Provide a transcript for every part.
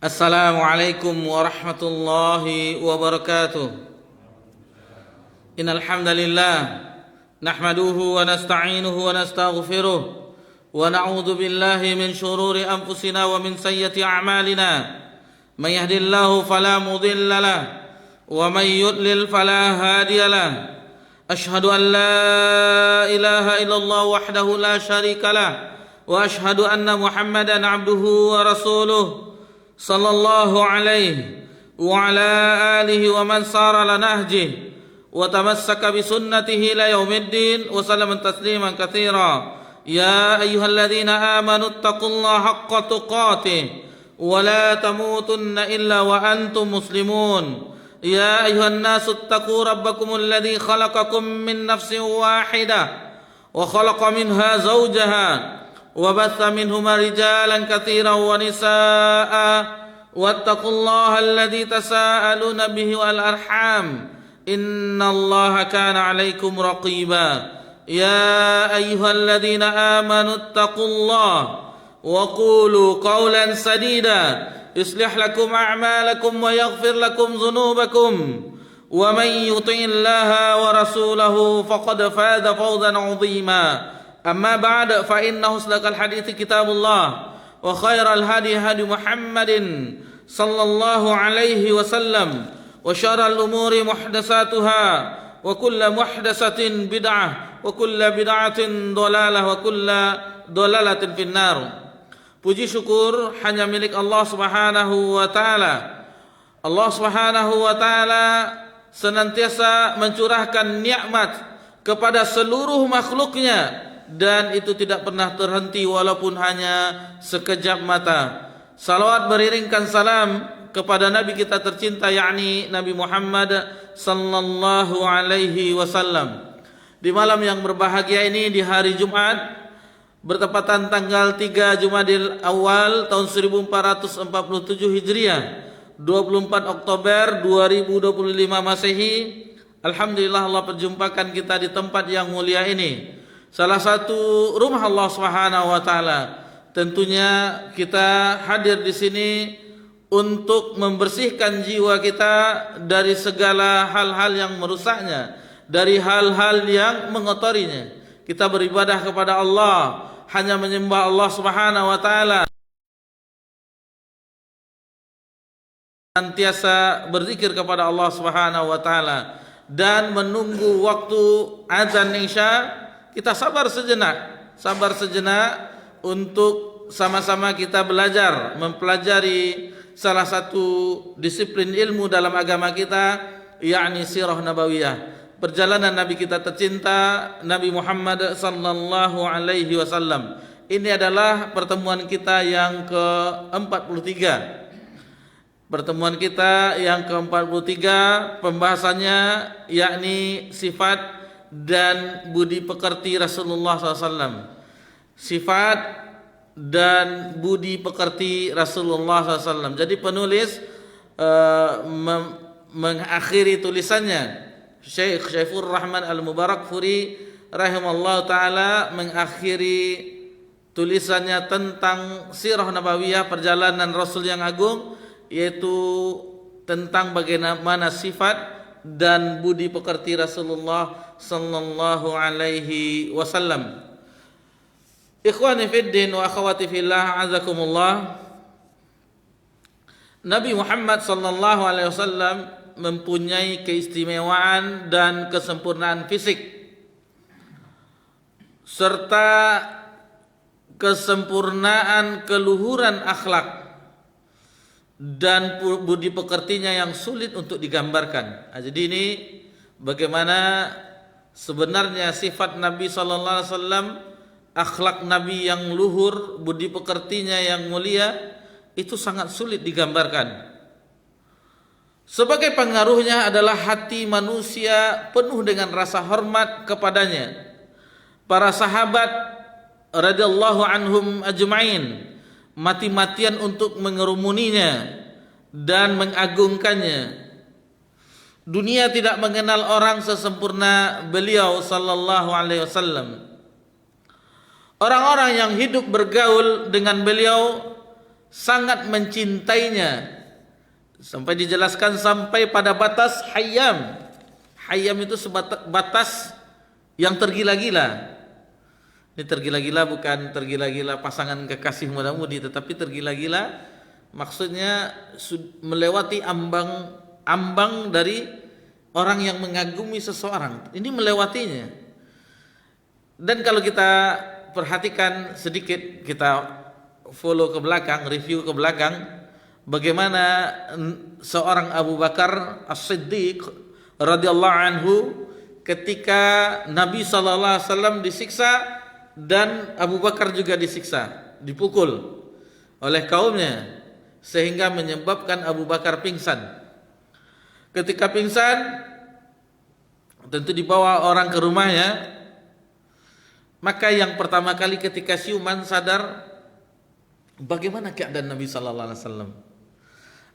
Assalamualaikum warahmatullahi wabarakatuh. Innal hamdalillah nahmaduhu wa nasta'inuhu wa nastaghfiruh wa na'udzu billahi min shururi anfusina wa min sayyiati a'malina. May yahdihillahu fala mudilla lahu wa may yudlil fala hadiya lahu. Ashhadu an la ilaha illallah wahdahu la syarika lahu wa ashhadu anna Muhammadan 'abduhu wa rasuluh. Sallallahu alaihi wa ala alihi wa man sara ala nahjih wa tamassaka bi sunnatihi ila yaumiddin wa sallama tasliman katsira. Ya ayyuhalladzina amanu taqullaha haqqa tuqatih wa la tamutunna illa wa antum muslimun. Ya ayyuhan nasu taqu rabbakumul ladzi khalaqakum min nafsin wahidah wa khalaqa minha zawjaha وبث منهما رجالا كثيرا ونساء واتقوا الله الذي تساءلون به والأرحام إن الله كان عليكم رقيبا. يا أيها الذين آمنوا اتقوا الله وقولوا قولا سديدا يصلح لكم أعمالكم ويغفر لكم ذنوبكم ومن يطع الله ورسوله فقد فاز فوزا عظيما. أما بعد فإن أصدق الحديث كتاب الله وخير الهدي هدي محمد صلى الله عليه وسلم وشر الأمور محدثاتها وكل محدثة بدعة وكل بدعة ضلالة وكل ضلالة في النار. Puji syukur hanya milik Allah Subhanahu wa taala. Allah Subhanahu wa taala senantiasa mencurahkan nikmat kepada seluruh makhluknya, dan itu tidak pernah terhenti walaupun hanya sekejap mata. Salawat beriringkan salam kepada Nabi kita tercinta, yakni Nabi Muhammad sallallahu alaihi wasallam. Di malam yang berbahagia ini, di hari Jumat bertepatan tanggal 3 Jumadil Awal tahun 1447 Hijriah, 24 Oktober 2025 Masehi. Alhamdulillah Allah perjumpakan kita di tempat yang mulia ini, salah satu rumah Allah Subhanahu wa taala. Tentunya kita hadir di sini untuk membersihkan jiwa kita dari segala hal-hal yang merusaknya, dari hal-hal yang mengotorinya. Kita beribadah kepada Allah, hanya menyembah Allah Subhanahu wa taala, senantiasa berzikir kepada Allah Subhanahu wa taala dan menunggu waktu azan Isya. Kita sabar sejenak untuk sama-sama kita belajar, mempelajari salah satu disiplin ilmu dalam agama kita, yakni sirah nabawiyah, perjalanan Nabi kita tercinta, Nabi Muhammad sallallahu alaihi wasallam. Ini adalah pertemuan kita yang ke-43. Pertemuan kita yang ke-43, pembahasannya yakni sifat dan budi pekerti Rasulullah SAW. Sifat dan budi pekerti Rasulullah SAW. Jadi penulis mengakhiri tulisannya, Syekh Syaifur Rahman Al-Mubarakfuri rahimallahu ta'ala mengakhiri tulisannya tentang sirah nabawiyah, perjalanan Rasul yang agung, yaitu tentang bagaimana sifat dan budi pekerti Rasulullah sallallahu alaihi wasallam. Ikhwani fid din wa akhwati fillah, azakumullah. Nabi Muhammad sallallahu alaihi wasallam mempunyai keistimewaan dan kesempurnaan fisik serta kesempurnaan keluhuran akhlak dan budi pekertinya yang sulit untuk digambarkan. Jadi ini bagaimana sebenarnya sifat Nabi sallallahu alaihi wasallam, akhlak Nabi yang luhur, budi pekertinya yang mulia, itu sangat sulit digambarkan. Sebagai pengaruhnya adalah hati manusia penuh dengan rasa hormat kepadanya. Para sahabat radhiyallahu anhum ajma'in mati-matian untuk mengerumuninya dan mengagungkannya. Dunia tidak mengenal orang sesempurna beliau sallallahu alaihi wasallam. Orang-orang yang hidup bergaul dengan beliau sangat mencintainya, sampai dijelaskan sampai pada batas hayyam. Hayyam itu batas yang tergila-gila. Ini tergila-gila bukan tergila-gila pasangan kekasih muda-mudi, tetapi tergila-gila maksudnya melewati ambang dari orang yang mengagumi seseorang. Ini melewatinya. Dan kalau kita perhatikan sedikit, kita follow ke belakang, review ke belakang, bagaimana seorang Abu Bakar As-Siddiq radhiyallahu anhu ketika Nabi sallallahu alaihi wasallam disiksa dan Abu Bakar juga disiksa, dipukul oleh kaumnya sehingga menyebabkan Abu Bakar pingsan. Ketika pingsan, tentu dibawa orang ke rumahnya. Maka yang pertama kali ketika siuman sadar, bagaimana keadaan Nabi sallallahu alaihi wasallam?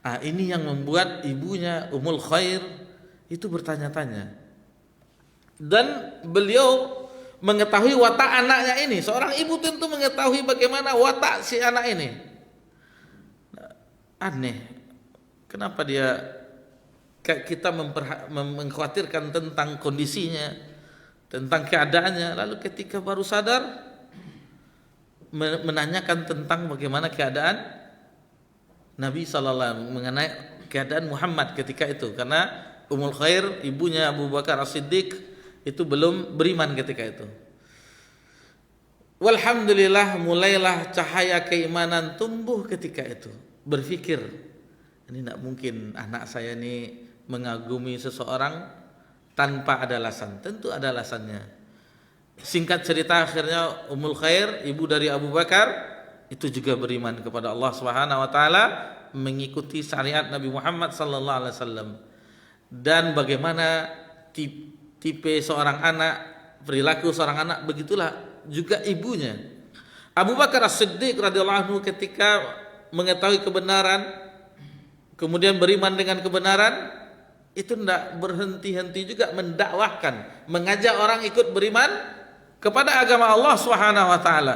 Ini yang membuat ibunya Ummul Khair itu bertanya-tanya. Dan beliau mengetahui watak anaknya ini. Seorang ibu tentu mengetahui bagaimana watak si anak ini. Aneh, kenapa kita mengkhawatirkan tentang kondisinya, tentang keadaannya, lalu ketika baru sadar menanyakan tentang bagaimana keadaan Nabi sallallahu alaihi wasallam, mengenai keadaan Muhammad ketika itu, karena Ummul Khair, ibunya Abu Bakar As-Siddiq, itu belum beriman ketika itu. Walhamdulillah, mulailah cahaya keimanan tumbuh ketika itu. Berpikir, ini tidak mungkin anak saya ini mengagumi seseorang tanpa ada alasan. Tentu ada alasannya. Singkat cerita, akhirnya Ummul Khair, ibu dari Abu Bakar, itu juga beriman kepada Allah Subhanahu wa taala, mengikuti syariat Nabi Muhammad sallallahu alaihi wasallam. Dan bagaimana tipe seorang anak, perilaku seorang anak, begitulah juga ibunya. Abu Bakar As-Siddiq radhiyallahu anhu ketika mengetahui kebenaran, kemudian beriman dengan kebenaran, itu tidak berhenti-henti juga mendakwahkan, mengajak orang ikut beriman kepada agama Allah Subhanahu wa taala.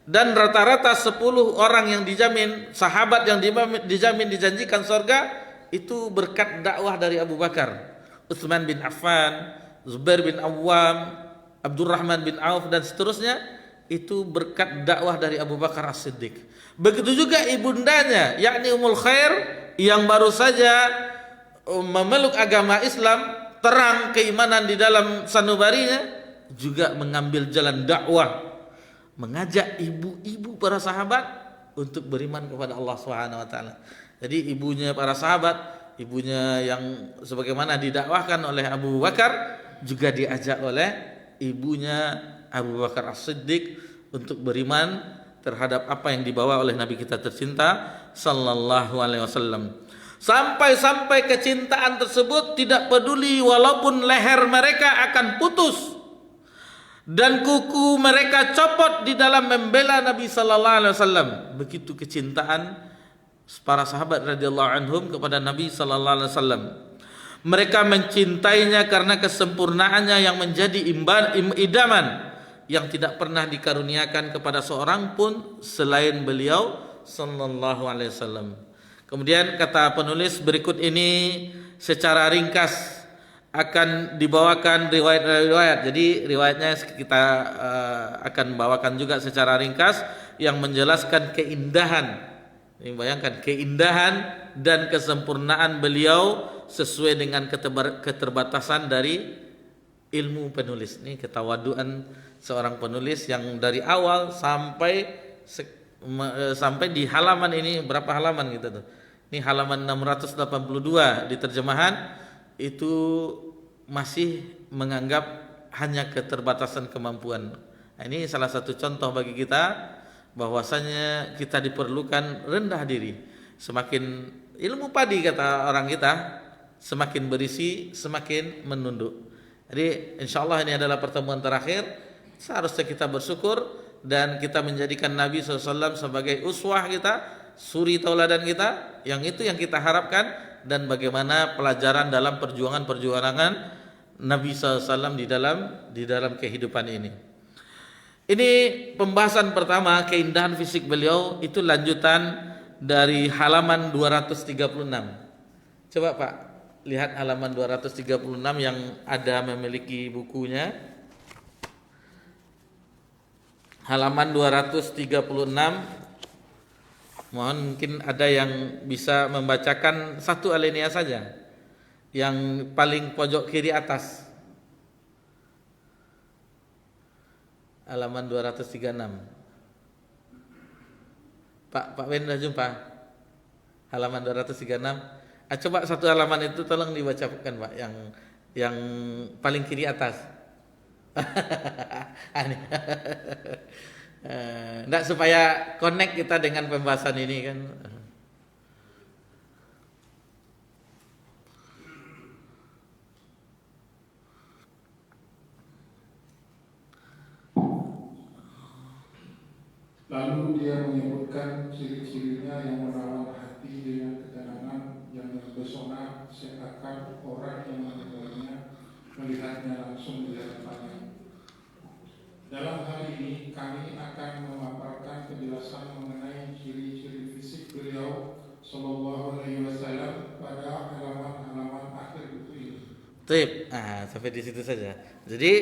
Dan rata-rata 10 orang yang dijamin, sahabat yang dijamin dijanjikan surga, itu berkat dakwah dari Abu Bakar, Utsman bin Affan, Zubair bin Awwam, Abdurrahman bin Auf, dan seterusnya. Itu berkat dakwah dari Abu Bakar As-Siddiq. Begitu juga ibundanya, yakni Ummul Khair, yang baru saja memeluk agama Islam, terang keimanan di dalam sanubarinya, juga mengambil jalan dakwah, mengajak ibu-ibu para sahabat untuk beriman kepada Allah Subhanahu wa taala. Jadi ibunya para sahabat, ibunya yang sebagaimana didakwahkan oleh Abu Bakar, juga diajak oleh ibunya Abu Bakar As-Siddiq untuk beriman terhadap apa yang dibawa oleh Nabi kita tercinta sallallahu alaihi wasallam. Sampai-sampai kecintaan tersebut tidak peduli walaupun leher mereka akan putus dan kuku mereka copot di dalam membela Nabi sallallahu alaihi wasallam. Begitu kecintaan para sahabat radhiyallahu anhum kepada Nabi sallallahu alaihi wasallam. Mereka mencintainya karena kesempurnaannya yang menjadi idaman, yang tidak pernah dikaruniakan kepada seorang pun selain beliau sallallahu alaihi wasallam. Kemudian kata penulis berikut ini secara ringkas akan dibawakan riwayat-riwayat. Jadi riwayatnya kita akan bawakan juga secara ringkas yang menjelaskan keindahan. Ini bayangkan keindahan dan kesempurnaan beliau sesuai dengan keterbatasan dari ilmu penulis. Ini ketawaduan seorang penulis yang dari awal sampai di halaman ini, berapa halaman gitu tuh. Ini halaman 682 di terjemahan, itu masih menganggap hanya keterbatasan kemampuan. Nah, ini salah satu contoh bagi kita bahwasanya kita diperlukan rendah diri. Semakin ilmu padi kata orang kita, semakin berisi semakin menunduk. Jadi insyaallah ini adalah pertemuan terakhir. Seharusnya kita bersyukur dan kita menjadikan Nabi SAW sebagai uswah kita, suri tauladan kita. Yang itu yang kita harapkan, dan bagaimana pelajaran dalam perjuangan Nabi SAW di dalam kehidupan ini. Ini pembahasan pertama, keindahan fisik beliau. Itu lanjutan dari halaman 236. Coba Pak, lihat halaman 236 yang ada memiliki bukunya. Halaman 236. Mohon mungkin ada yang bisa membacakan satu alinea saja, yang paling pojok kiri atas, halaman 236. Pak Ben sudah jumpa halaman 236? Coba satu halaman itu tolong dibacakan Pak, yang paling kiri atas. Enggak, supaya connect kita dengan pembahasan ini kan. Lalu dia menyebutkan ciri-cirinya yang merawat hati dengan ketenangan yang mempesona, seakan orang yang mengenalnya melihatnya langsung di hadapannya. Dalam hal ini kami akan memaparkan penjelasan mengenai ciri-ciri fisik beliau Sallallahu Alaihi Wasallam pada halaman-halaman akhir buku ini. Tip, sampai di situ saja. Jadi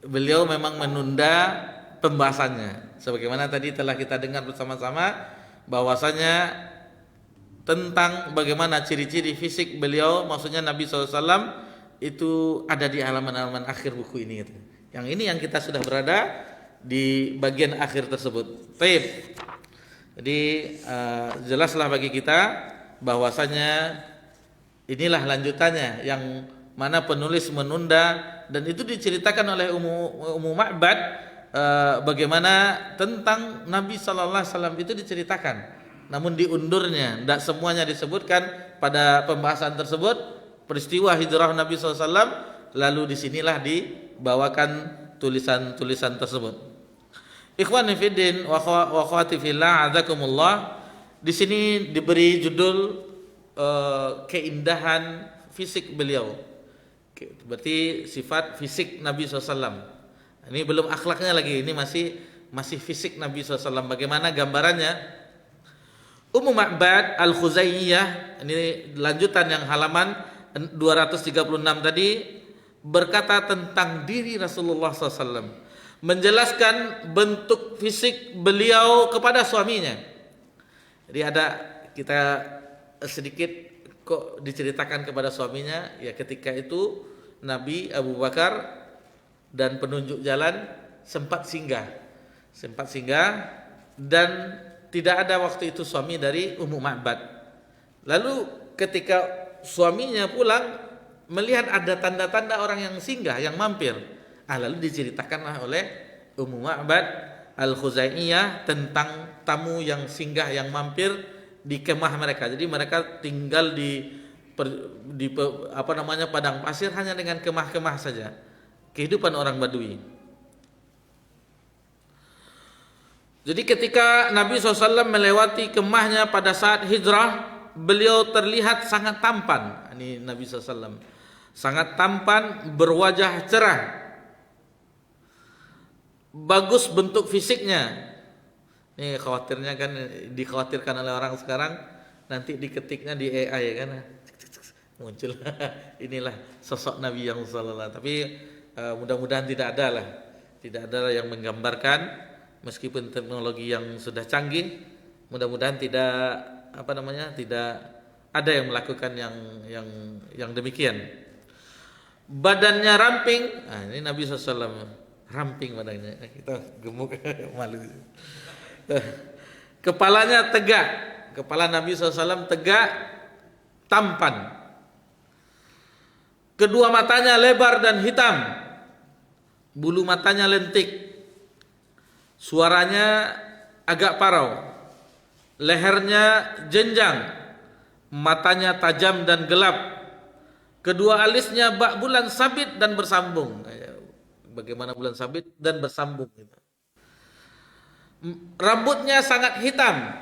beliau memang menunda pembahasannya, sebagaimana tadi telah kita dengar bersama-sama bahwasanya tentang bagaimana ciri-ciri fisik beliau, maksudnya Nabi SAW itu ada di halaman-halaman akhir buku ini gitu. Yang ini yang kita sudah berada di bagian akhir tersebut. Baik. Jadi jelaslah bagi kita bahwasanya inilah lanjutannya yang mana penulis menunda, dan itu diceritakan oleh Ummu Ma'bad bagaimana tentang Nabi sallallahu alaihi wasallam itu diceritakan, namun diundurnya, tidak semuanya disebutkan pada pembahasan tersebut peristiwa hijrah Nabi sallallahu alaihi wasallam. Lalu disinilah dibawakan tulisan-tulisan tersebut. Ikhwani fiddin wa akhwati fillah, azakumullah. Di sini diberi judul keindahan fisik beliau. Berarti sifat fisik Nabi SAW. Ini belum akhlaknya lagi, ini masih fisik Nabi SAW. Bagaimana gambarannya? Ummu Ma'bad Al-Khuzaiyah, ini lanjutan yang halaman 236 tadi, berkata tentang diri Rasulullah SAW, menjelaskan bentuk fisik beliau kepada suaminya. Jadi ada kita sedikit kok diceritakan kepada suaminya, ya ketika itu Nabi Abu Bakar dan penunjuk jalan sempat singgah dan tidak ada waktu itu suami dari Ummu Ma'bad. Lalu ketika suaminya pulang melihat ada tanda-tanda orang yang singgah, yang mampir, lalu diceritakanlah oleh Ummu Ma'bad Al-Khuzaiyah tentang tamu yang singgah, yang mampir di kemah mereka. Jadi mereka tinggal di padang pasir hanya dengan kemah-kemah saja. Kehidupan orang Badui. Jadi ketika Nabi SAW melewati kemahnya pada saat hijrah, beliau terlihat sangat tampan. Ini Nabi SAW sangat tampan, berwajah cerah, bagus bentuk fisiknya. Ini khawatirnya kan, dikhawatirkan oleh orang sekarang, nanti diketiknya di AI kan, muncul inilah sosok Nabi yang sallallahu. Tapi mudah-mudahan tidak ada yang menggambarkan, meskipun teknologi yang sudah canggih, mudah-mudahan tidak ada yang melakukan yang demikian. Badannya ramping, ini Nabi SAW ramping badannya, kita gemuk malu. Kepalanya tegak, kepala Nabi SAW tegak, tampan. Kedua matanya lebar dan hitam, bulu matanya lentik, suaranya agak parau, lehernya jenjang, matanya tajam dan gelap, kedua alisnya bak bulan sabit dan bersambung. Bagaimana bulan sabit dan bersambung? Rambutnya sangat hitam,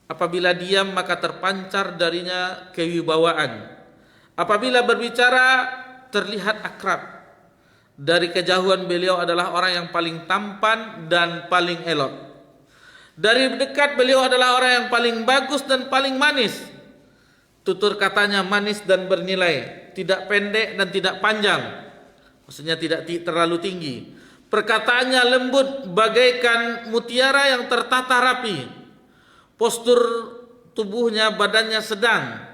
apabila diam maka terpancar darinya kewibawaan. Apabila berbicara terlihat akrab. Dari kejauhan beliau adalah orang yang paling tampan dan paling elok. Dari dekat beliau adalah orang yang paling bagus dan paling manis. Tutur katanya manis dan bernilai, tidak pendek dan tidak panjang. Maksudnya tidak terlalu tinggi. Perkataannya lembut bagaikan mutiara yang tertata rapi. Postur tubuhnya, badannya sedang.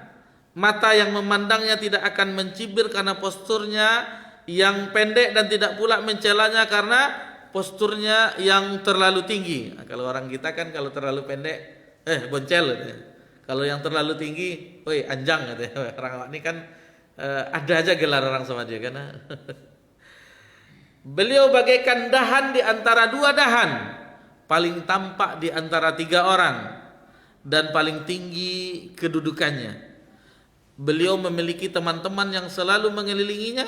Mata yang memandangnya tidak akan mencibir karena posturnya yang pendek dan tidak pula mencelanya karena posturnya yang terlalu tinggi. Nah, kalau orang kita kan kalau terlalu pendek, boncel gitu. Kalau yang terlalu tinggi, woi anjang gitu. Orang ini kan ada aja gelar orang sama dia kan. Beliau bagaikan dahan di antara dua dahan, paling tampak di antara tiga orang, dan paling tinggi kedudukannya. Beliau memiliki teman-teman yang selalu mengelilinginya.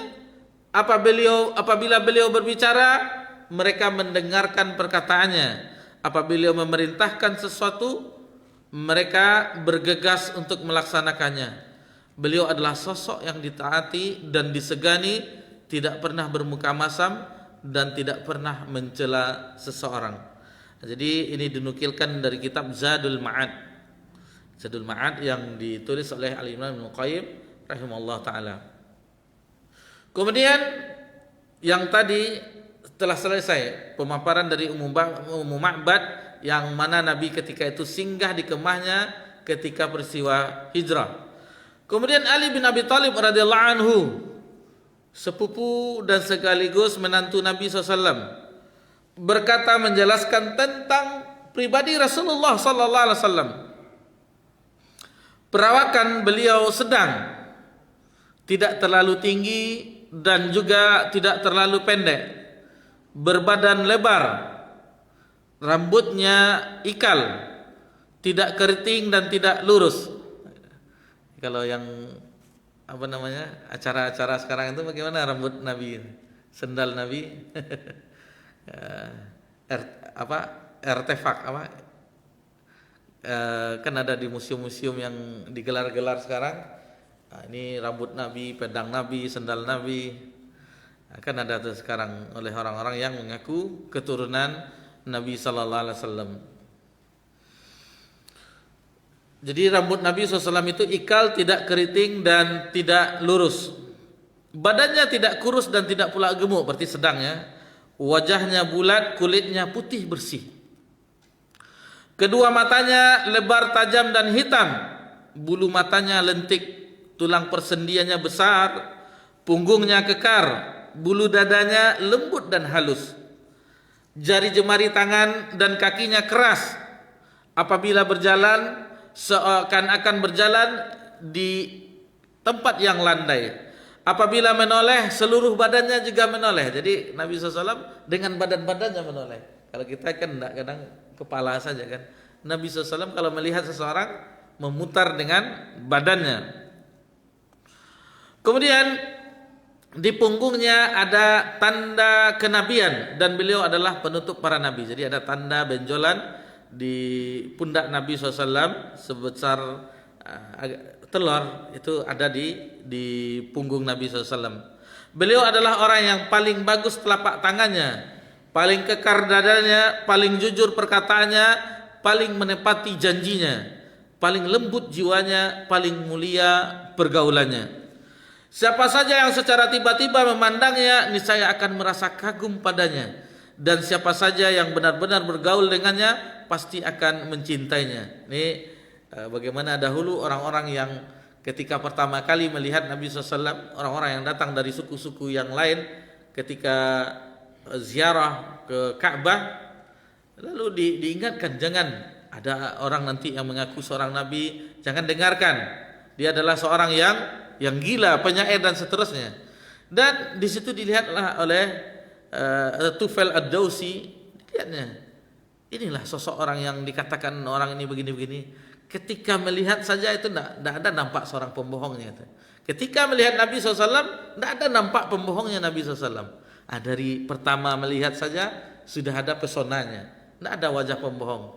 Apabila beliau berbicara, mereka mendengarkan perkataannya. Apabila memerintahkan sesuatu, mereka bergegas untuk melaksanakannya. Beliau adalah sosok yang ditaati dan disegani, tidak pernah bermuka masam dan tidak pernah mencela seseorang. Jadi ini dinukilkan dari kitab Zadul Ma'ad. Zadul Ma'ad yang ditulis oleh Al-Imam Ibnu Qayyim rahimahullah taala. Kemudian yang tadi telah selesai pemaparan dari Ummu Ma'bad yang mana Nabi ketika itu singgah di kemahnya ketika peristiwa hijrah. Kemudian Ali bin Abi Thalib radhiyallahu anhu, sepupu dan sekaligus menantu Nabi SAW, berkata menjelaskan tentang pribadi Rasulullah SAW. Perawakan beliau sedang, tidak terlalu tinggi dan juga tidak terlalu pendek, berbadan lebar, rambutnya ikal, tidak keriting dan tidak lurus. Kalau yang acara-acara sekarang itu bagaimana rambut Nabi, sendal Nabi, artefak kan ada di museum-museum yang digelar-gelar sekarang. Nah, ini rambut Nabi, pedang Nabi, sendal Nabi. Nah, kan ada tuh sekarang oleh orang-orang yang mengaku keturunan Nabi Sallallahu Alaihi Wasallam. Jadi rambut Nabi SAW itu ikal, tidak keriting dan tidak lurus. Badannya tidak kurus dan tidak pula gemuk, berarti sedang ya. Wajahnya bulat, kulitnya putih bersih. Kedua matanya lebar, tajam dan hitam. Bulu matanya lentik, tulang persendiannya besar, punggungnya kekar, bulu dadanya lembut dan halus. Jari jemari tangan dan kakinya keras. Apabila berjalan seakan-akan berjalan di tempat yang landai. Apabila menoleh, seluruh badannya juga menoleh. Jadi Nabi SAW dengan badan-badannya menoleh. Kalau kita kan enggak, kadang kepala saja kan. Nabi SAW kalau melihat seseorang memutar dengan badannya. Kemudian di punggungnya ada tanda kenabian dan beliau adalah penutup para nabi. Jadi ada tanda benjolan di pundak Nabi SAW sebesar telur, itu ada di punggung Nabi SAW. Beliau adalah orang yang paling bagus telapak tangannya, paling kekar dadanya, paling jujur perkataannya, paling menepati janjinya, paling lembut jiwanya, paling mulia pergaulannya. Siapa saja yang secara tiba-tiba memandangnya, niscaya akan merasa kagum padanya. Dan siapa saja yang benar-benar bergaul dengannya, pasti akan mencintainya. Ini bagaimana dahulu orang-orang yang ketika pertama kali melihat Nabi SAW, orang-orang yang datang dari suku-suku yang lain ketika ziarah ke Ka'bah, lalu diingatkan, jangan ada orang nanti yang mengaku seorang Nabi, jangan dengarkan. Dia adalah seorang yang gila, penyair dan seterusnya. Dan di situ dilihatlah oleh Tufail Ad-Dawsi, lihatnya, inilah sosok orang yang dikatakan orang ini begini-begini. Ketika melihat saja itu tidak ada nampak seorang pembohongnya. Ketika melihat Nabi SAW, tidak ada nampak pembohongnya Nabi SAW. Dari pertama melihat saja sudah ada pesonanya, tidak ada wajah pembohong.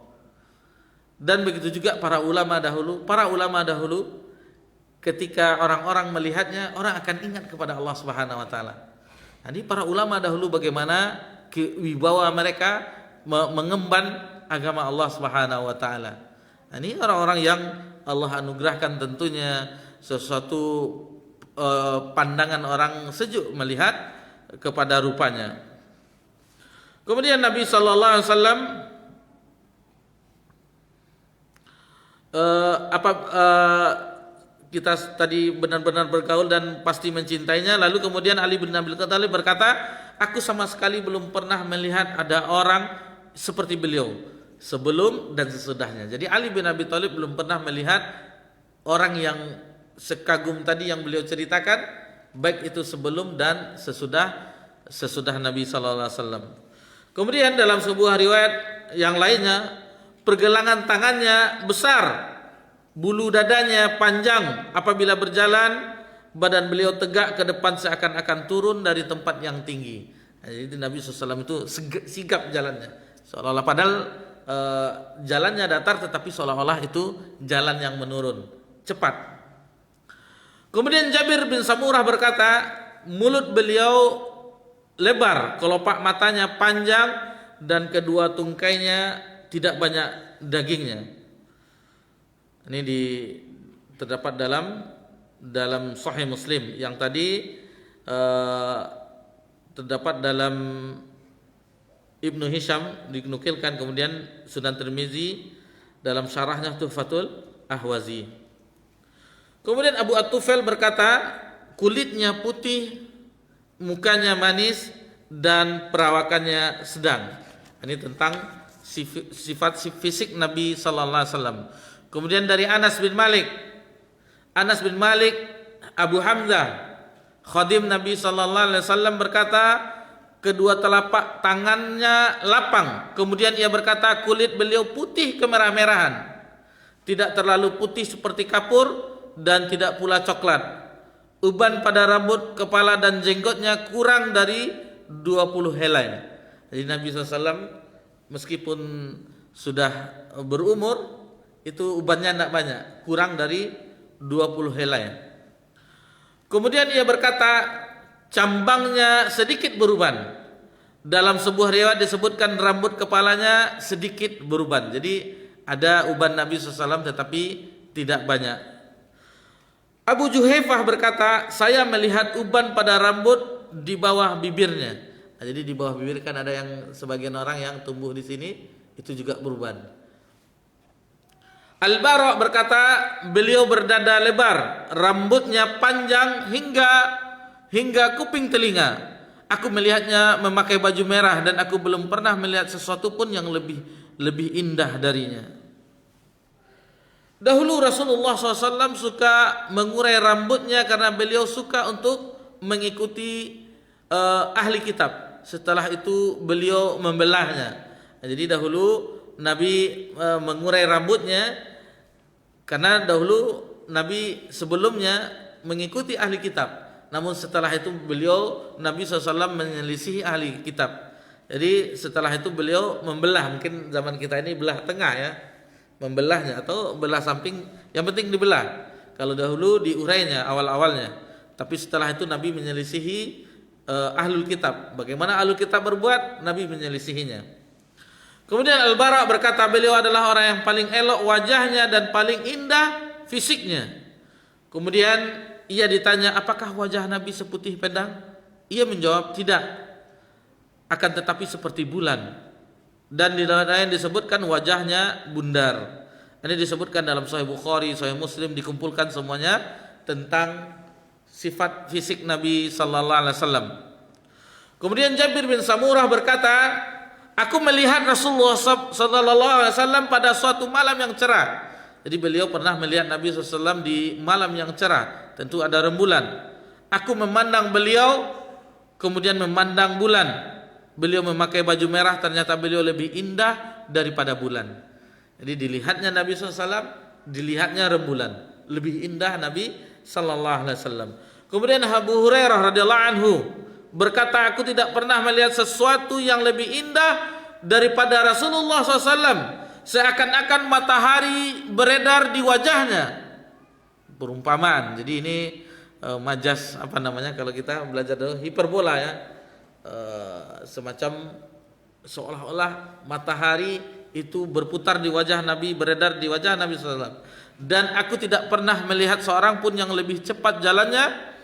Dan begitu juga para ulama dahulu. Para ulama dahulu ketika orang-orang melihatnya, orang akan ingat kepada Allah Subhanahu Wa Taala. Jadi para ulama dahulu bagaimana wibawa mereka mengemban agama Allah Subhanahu wa taala. Ini orang-orang yang Allah anugerahkan tentunya sesuatu pandangan orang sejuk melihat kepada rupanya. Kemudian Nabi sallallahu alaihi wasallam kita tadi benar-benar bergaul dan pasti mencintainya. Lalu kemudian Ali bin Abi Thalib berkata, aku sama sekali belum pernah melihat ada orang seperti beliau sebelum dan sesudahnya. Jadi Ali bin Abi Thalib belum pernah melihat orang yang sekagum tadi yang beliau ceritakan, baik itu sebelum dan sesudah Nabi sallallahu alaihi wasallam. Kemudian dalam sebuah riwayat yang lainnya, pergelangan tangannya besar, bulu dadanya panjang, apabila berjalan badan beliau tegak ke depan seakan-akan turun dari tempat yang tinggi. Jadi Nabi SAW itu sigap jalannya, seolah-olah padahal jalannya datar tetapi seolah-olah itu jalan yang menurun cepat. Kemudian Jabir bin Samurah berkata, mulut beliau lebar, kelopak matanya panjang, dan kedua tungkainya tidak banyak dagingnya. Ini terdapat dalam Sahih Muslim. Yang tadi terdapat dalam Ibnu Hisham dinukilkan, kemudian Sunan Tirmizi dalam syarahnya Tuhfatul Ahwazi. Kemudian Abu At-Tufail berkata, kulitnya putih, mukanya manis, dan perawakannya sedang. Ini tentang sifat fisik Nabi sallallahu alaihi wasallam. Kemudian dari Anas bin Malik Abu Hamzah khadim Nabi sallallahu alaihi wasallam berkata, kedua telapak tangannya lapang. Kemudian ia berkata, kulit beliau putih kemerah-merahan, tidak terlalu putih seperti kapur dan tidak pula coklat. Uban pada rambut, kepala dan jenggotnya kurang dari 20 helai. Jadi Nabi SAW meskipun sudah berumur, itu ubannya tidak banyak, kurang dari 20 helai. Kemudian ia berkata, cambangnya sedikit beruban. Dalam sebuah riwayat disebutkan rambut kepalanya sedikit beruban. Jadi ada uban Nabi SAW tetapi tidak banyak. Abu Juhaifah berkata, saya melihat uban pada rambut di bawah bibirnya. Nah, jadi di bawah bibir kan ada yang sebagian orang yang tumbuh di sini, itu juga beruban. Al-Bara berkata, beliau berdada lebar, rambutnya panjang hingga kuping telinga. Aku melihatnya memakai baju merah dan aku belum pernah melihat sesuatu pun yang lebih indah darinya. Dahulu Rasulullah SAW suka mengurai rambutnya karena beliau suka untuk mengikuti ahli kitab. Setelah itu beliau membelahnya. Jadi dahulu Nabi mengurai rambutnya karena dahulu Nabi sebelumnya mengikuti ahli kitab. Namun setelah itu Nabi SAW menyelisihi ahli kitab. Jadi setelah itu beliau membelah. Mungkin zaman kita ini belah tengah ya, membelahnya atau belah samping, yang penting dibelah. Kalau dahulu diurainya awal-awalnya, tapi setelah itu Nabi menyelisihi ahlul kitab. Bagaimana ahlul kitab berbuat, Nabi menyelisihinya. Kemudian Al-Bara berkata, beliau adalah orang yang paling elok wajahnya dan paling indah fisiknya. Kemudian ia ditanya, apakah wajah Nabi seputih pedang? Ia menjawab, tidak, akan tetapi seperti bulan. Dan di dalam lain disebutkan wajahnya bundar. Ini disebutkan dalam Sahih Bukhari, Sahih Muslim, dikumpulkan semuanya tentang sifat fisik Nabi sallallahu alaihi wasallam. Kemudian Jabir bin Samurah berkata, aku melihat Rasulullah sallallahu alaihi wasallam pada suatu malam yang cerah. Jadi beliau pernah melihat Nabi SAW di malam yang cerah, tentu ada rembulan. Aku memandang beliau, kemudian memandang bulan. Beliau memakai baju merah, ternyata beliau lebih indah daripada bulan. Jadi dilihatnya Nabi SAW, dilihatnya rembulan, lebih indah Nabi sallallahu alaihi wasallam. Kemudian Abu Hurairah radhiyallahu anhu berkata, aku tidak pernah melihat sesuatu yang lebih indah daripada Rasulullah SAW. Seakan-akan matahari beredar di wajahnya. Perumpamaan. Jadi ini majas kalau kita belajar dulu, hiperbola ya. Semacam seolah-olah matahari itu berputar di wajah Nabi, beredar di wajah Nabi SAW. Dan aku tidak pernah melihat seorang pun yang lebih cepat jalannya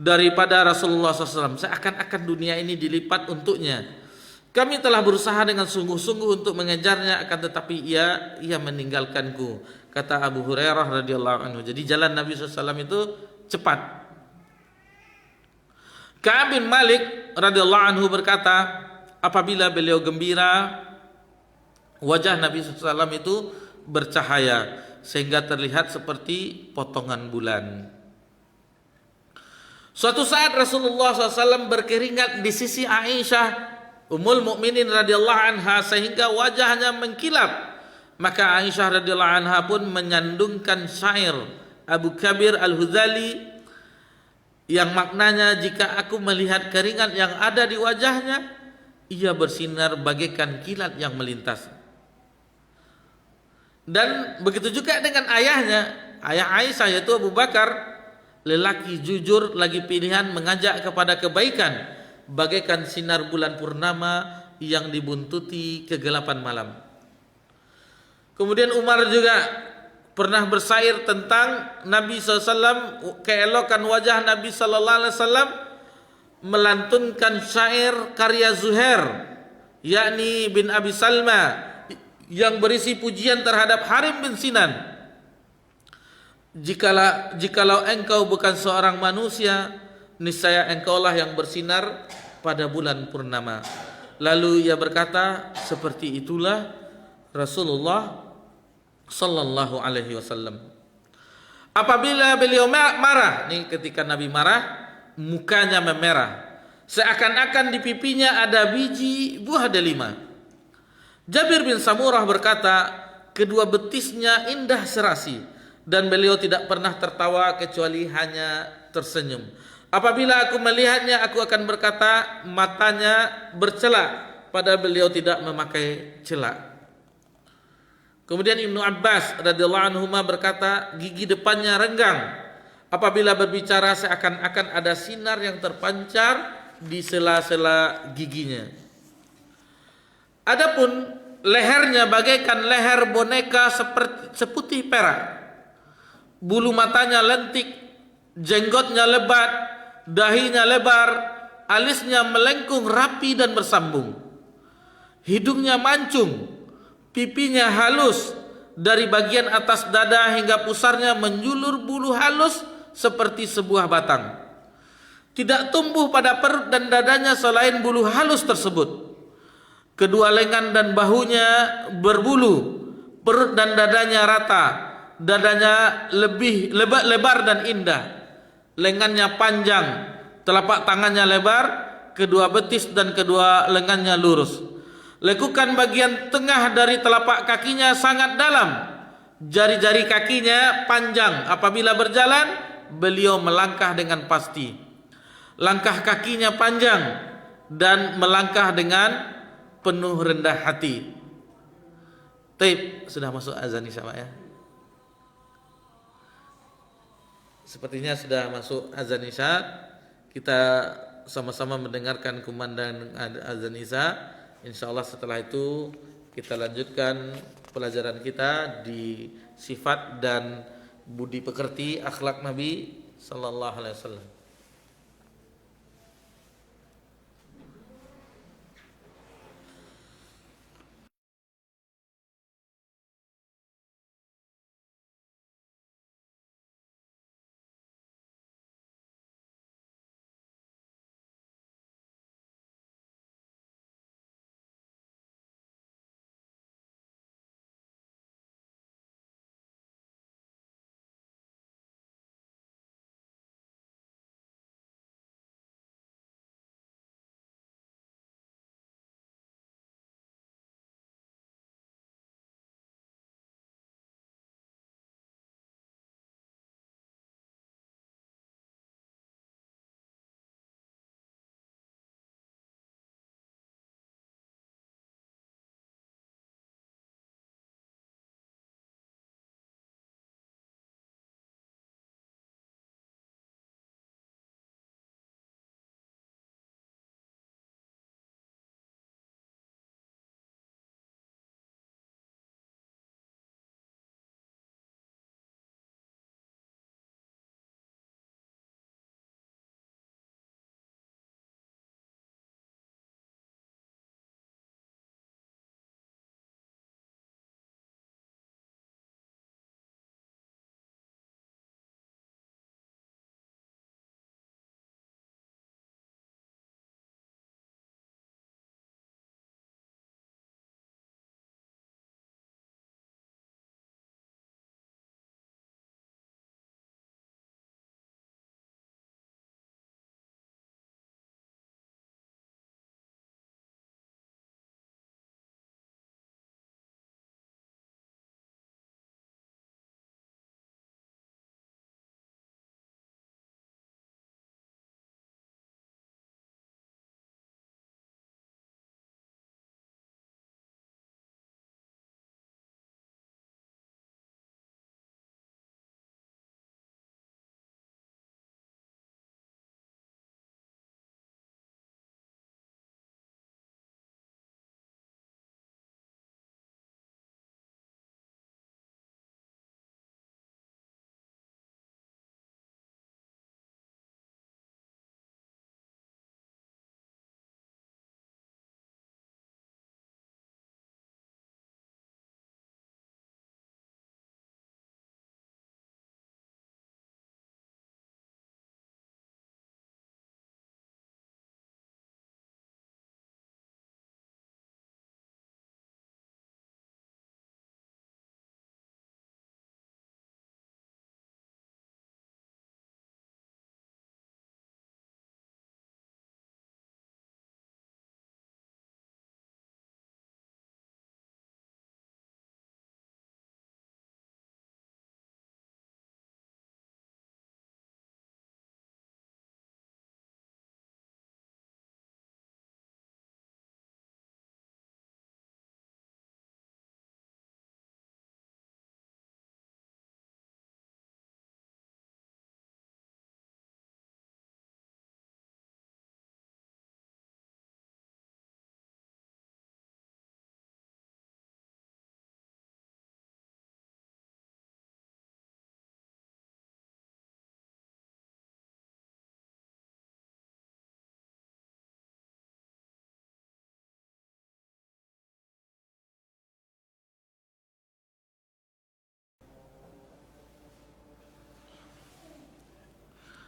daripada Rasulullah SAW. Seakan-akan dunia ini dilipat untuknya. Kami telah berusaha dengan sungguh-sungguh untuk mengejarnya, akan tetapi ia meninggalkanku, kata Abu Hurairah radhiyallahu anhu. Jadi jalan Nabi SAW itu cepat. Ka'ab bin Malik radhiyallahu anhu berkata, apabila beliau gembira, wajah Nabi SAW itu bercahaya sehingga terlihat seperti potongan bulan. Suatu saat Rasulullah SAW berkeringat di sisi Aisyah Ummul Mukminin radhiyallahu anha sehingga wajahnya mengkilap. Maka Aisyah radhiyallahu anha pun menyandungkan syair Abu Kabir Al-Huzali yang maknanya, jika aku melihat keringat yang ada di wajahnya, ia bersinar bagaikan kilat yang melintas. Dan begitu juga dengan ayahnya, ayah Aisyah yaitu Abu Bakar, lelaki jujur lagi pilihan, mengajak kepada kebaikan bagaikan sinar bulan purnama yang dibuntuti kegelapan malam. Kemudian Umar juga pernah bersair tentang Nabi SAW, keelokan wajah Nabi SAW, melantunkan syair karya Zuhair yakni bin Abi Salma yang berisi pujian terhadap Harim bin Sinan. Jikalau engkau bukan seorang manusia, niscaya engkaulah yang bersinar pada bulan purnama. Lalu ia berkata, seperti itulah Rasulullah sallallahu alaihi wasallam. Apabila beliau marah, nih ketika Nabi marah, mukanya memerah, seakan-akan di pipinya ada biji buah delima. Jabir bin Samurah berkata, kedua betisnya indah serasi dan beliau tidak pernah tertawa kecuali hanya tersenyum. Apabila aku melihatnya, aku akan berkata matanya bercelak, padahal beliau tidak memakai celak. Kemudian Ibnu Abbas radhiyallahu anhu berkata, gigi depannya renggang. Apabila berbicara seakan-akan ada sinar yang terpancar di sela-sela giginya. Adapun lehernya bagaikan leher boneka seputih perak. Bulu matanya lentik, jenggotnya lebat, dahinya lebar, alisnya melengkung rapi dan bersambung. Hidungnya mancung, pipinya halus, dari bagian atas dada hingga pusarnya menjulur bulu halus seperti sebuah batang. Tidak tumbuh pada perut dan dadanya selain bulu halus tersebut. Kedua lengan dan bahunya berbulu, perut dan dadanya rata, dadanya lebih lebar dan indah, lengannya panjang, telapak tangannya lebar, kedua betis dan kedua lengannya lurus. Lekukan bagian tengah dari telapak kakinya sangat dalam, jari-jari kakinya panjang. Apabila berjalan, beliau melangkah dengan pasti. Langkah kakinya panjang dan melangkah dengan penuh rendah hati. Taib, sudah masuk azan Isya Pak ya? Sepertinya sudah masuk azan Isya. Kita sama-sama mendengarkan kumandang azan Isya. Insyaallah setelah itu kita lanjutkan pelajaran kita di sifat dan budi pekerti akhlak Nabi sallallahu alaihi wasallam.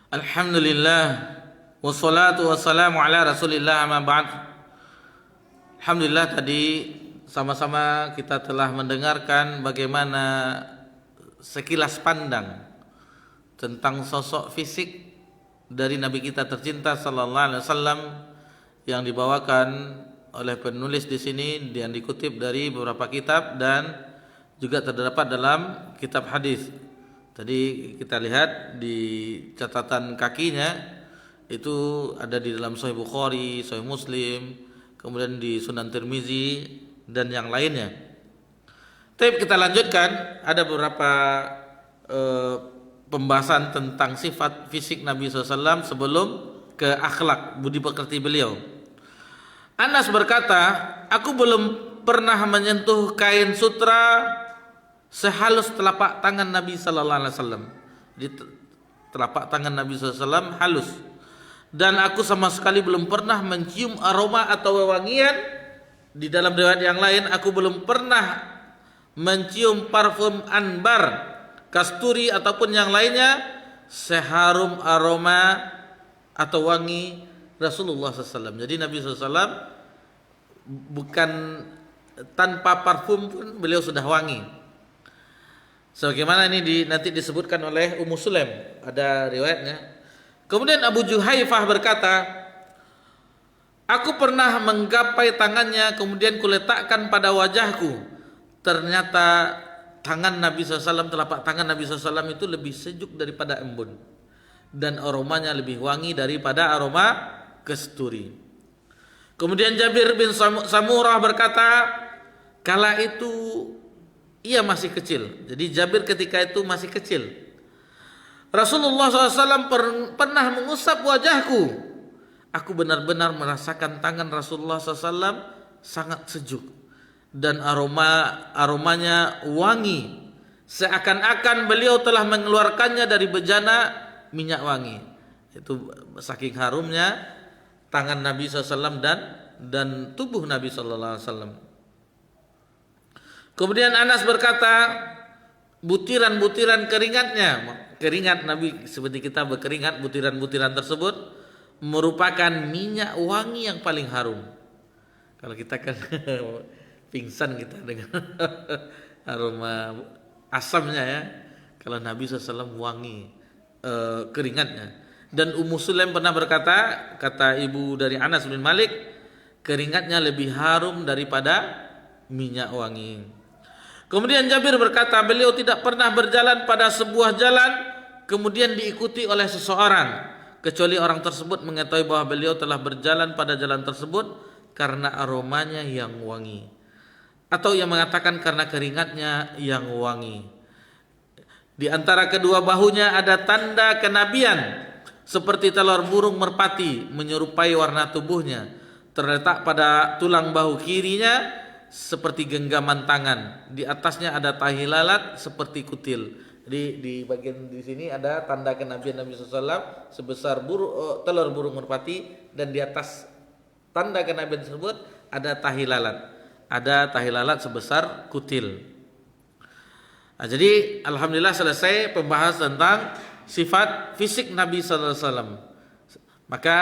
Alhamdulillah wassalatu wassalamu ala Rasulillah amma ba'd. Alhamdulillah tadi sama-sama kita telah mendengarkan bagaimana sekilas pandang tentang sosok fisik dari Nabi kita tercinta sallallahu alaihi wasallam yang dibawakan oleh penulis di sini dan dikutip dari beberapa kitab dan juga terdapat dalam kitab hadis. Tadi kita lihat di catatan kakinya itu ada di dalam Sahih Bukhari, Sahih Muslim, kemudian di Sunan Tirmizi dan yang lainnya. Tapi kita lanjutkan, ada beberapa pembahasan tentang sifat fisik Nabi SAW sebelum ke akhlak budi pekerti beliau. Anas berkata, aku belum pernah menyentuh kain sutra sehalus telapak tangan Nabi sallallahu alaihi wasallam. Di telapak tangan Nabi sallallahu alaihi wasallam halus. Dan aku sama sekali belum pernah mencium aroma atau wewangian. Di dalam riwayat yang lain, aku belum pernah mencium parfum anbar, kasturi ataupun yang lainnya seharum aroma atau wangi Rasulullah SAW. Jadi Nabi SAW bukan tanpa parfum pun beliau sudah wangi. Sebagaimana ini nanti disebutkan oleh Ummu Sulaim, ada riwayatnya. Kemudian Abu Juhaifah berkata, aku pernah menggapai tangannya kemudian kuletakkan pada wajahku. Ternyata tangan Nabi SAW, telapak tangan Nabi SAW itu lebih sejuk daripada embun dan aromanya lebih wangi daripada aroma kasturi. Kemudian Jabir bin Samurah berkata, kala itu ia masih kecil. Jadi Jabir ketika itu masih kecil. Rasulullah SAW pernah mengusap wajahku. Aku benar-benar merasakan tangan Rasulullah SAW sangat sejuk dan aromanya wangi, seakan-akan beliau telah mengeluarkannya dari bejana minyak wangi. Itu saking harumnya tangan Nabi SAW dan tubuh Nabi SAW. Kemudian Anas berkata, butiran-butiran keringat Nabi seperti kita berkeringat, butiran-butiran tersebut merupakan minyak wangi yang paling harum. Kalau kita kan pingsan kita dengan aroma asamnya ya. Kalau Nabi SAW wangi keringatnya. Dan Ummu Sulaim pernah berkata, kata ibu dari Anas bin Malik, keringatnya lebih harum daripada minyak wangi. Kemudian Jabir berkata, beliau tidak pernah berjalan pada sebuah jalan kemudian diikuti oleh seseorang kecuali orang tersebut mengetahui bahwa beliau telah berjalan pada jalan tersebut karena aromanya yang wangi, atau yang mengatakan karena keringatnya yang wangi. Di antara kedua bahunya ada tanda kenabian seperti telur burung merpati menyerupai warna tubuhnya. Terletak pada tulang bahu kirinya seperti genggaman tangan. Di atasnya ada tahi lalat seperti kutil. Jadi di bagian di sini ada tanda kenabian Nabi SAW sebesar telur burung merpati, dan di atas tanda kenabian tersebut ada tahi lalat. Ada tahi lalat sebesar kutil. Nah, jadi alhamdulillah selesai pembahasan tentang sifat fisik Nabi SAW. Maka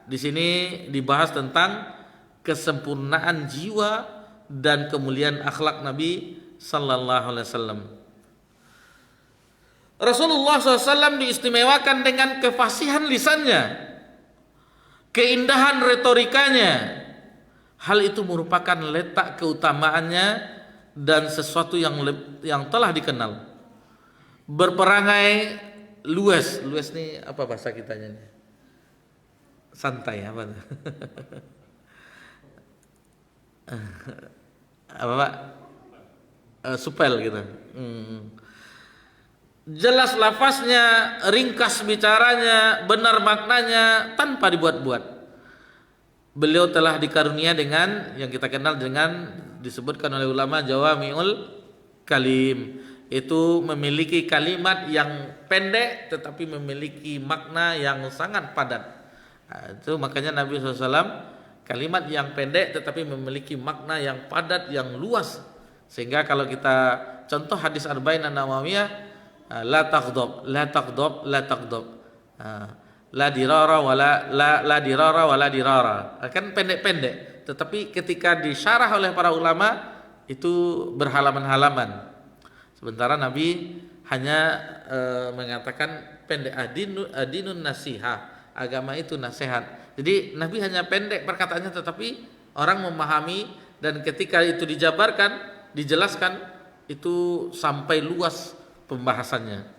di sini dibahas tentang kesempurnaan jiwa dan kemuliaan akhlak Nabi sallallahu alaihi wasallam. Rasulullah SAW diistimewakan dengan kefasihan lisannya, keindahan retorikanya. Hal itu merupakan letak keutamaannya dan sesuatu yang telah dikenal. Berperangai luas nih apa bahasa kitanya nih? Santai apa? Apa Pak? Supel gitu. Jelas lafaznya, ringkas bicaranya, benar maknanya tanpa dibuat-buat. Beliau telah dikarunia dengan yang kita kenal dengan disebutkan oleh ulama jawami'ul kalim. Itu memiliki kalimat yang pendek tetapi memiliki makna yang sangat padat. Nah, itu makanya Nabi SAW kalimat yang pendek tetapi memiliki makna yang padat, yang luas. Sehingga kalau kita contoh hadis Arba'in An-Nawawiyah, la taghdab, la taghdab, la taghdab. La dirara wala la dirara wala dirara. Kan pendek-pendek, tetapi ketika disyarah oleh para ulama itu berhalaman-halaman. Sementara Nabi hanya mengatakan pendek, adinun nasiha, agama itu nasihat. Jadi Nabi hanya pendek perkataannya, tetapi orang memahami, dan ketika itu dijabarkan, dijelaskan, itu sampai luas pembahasannya.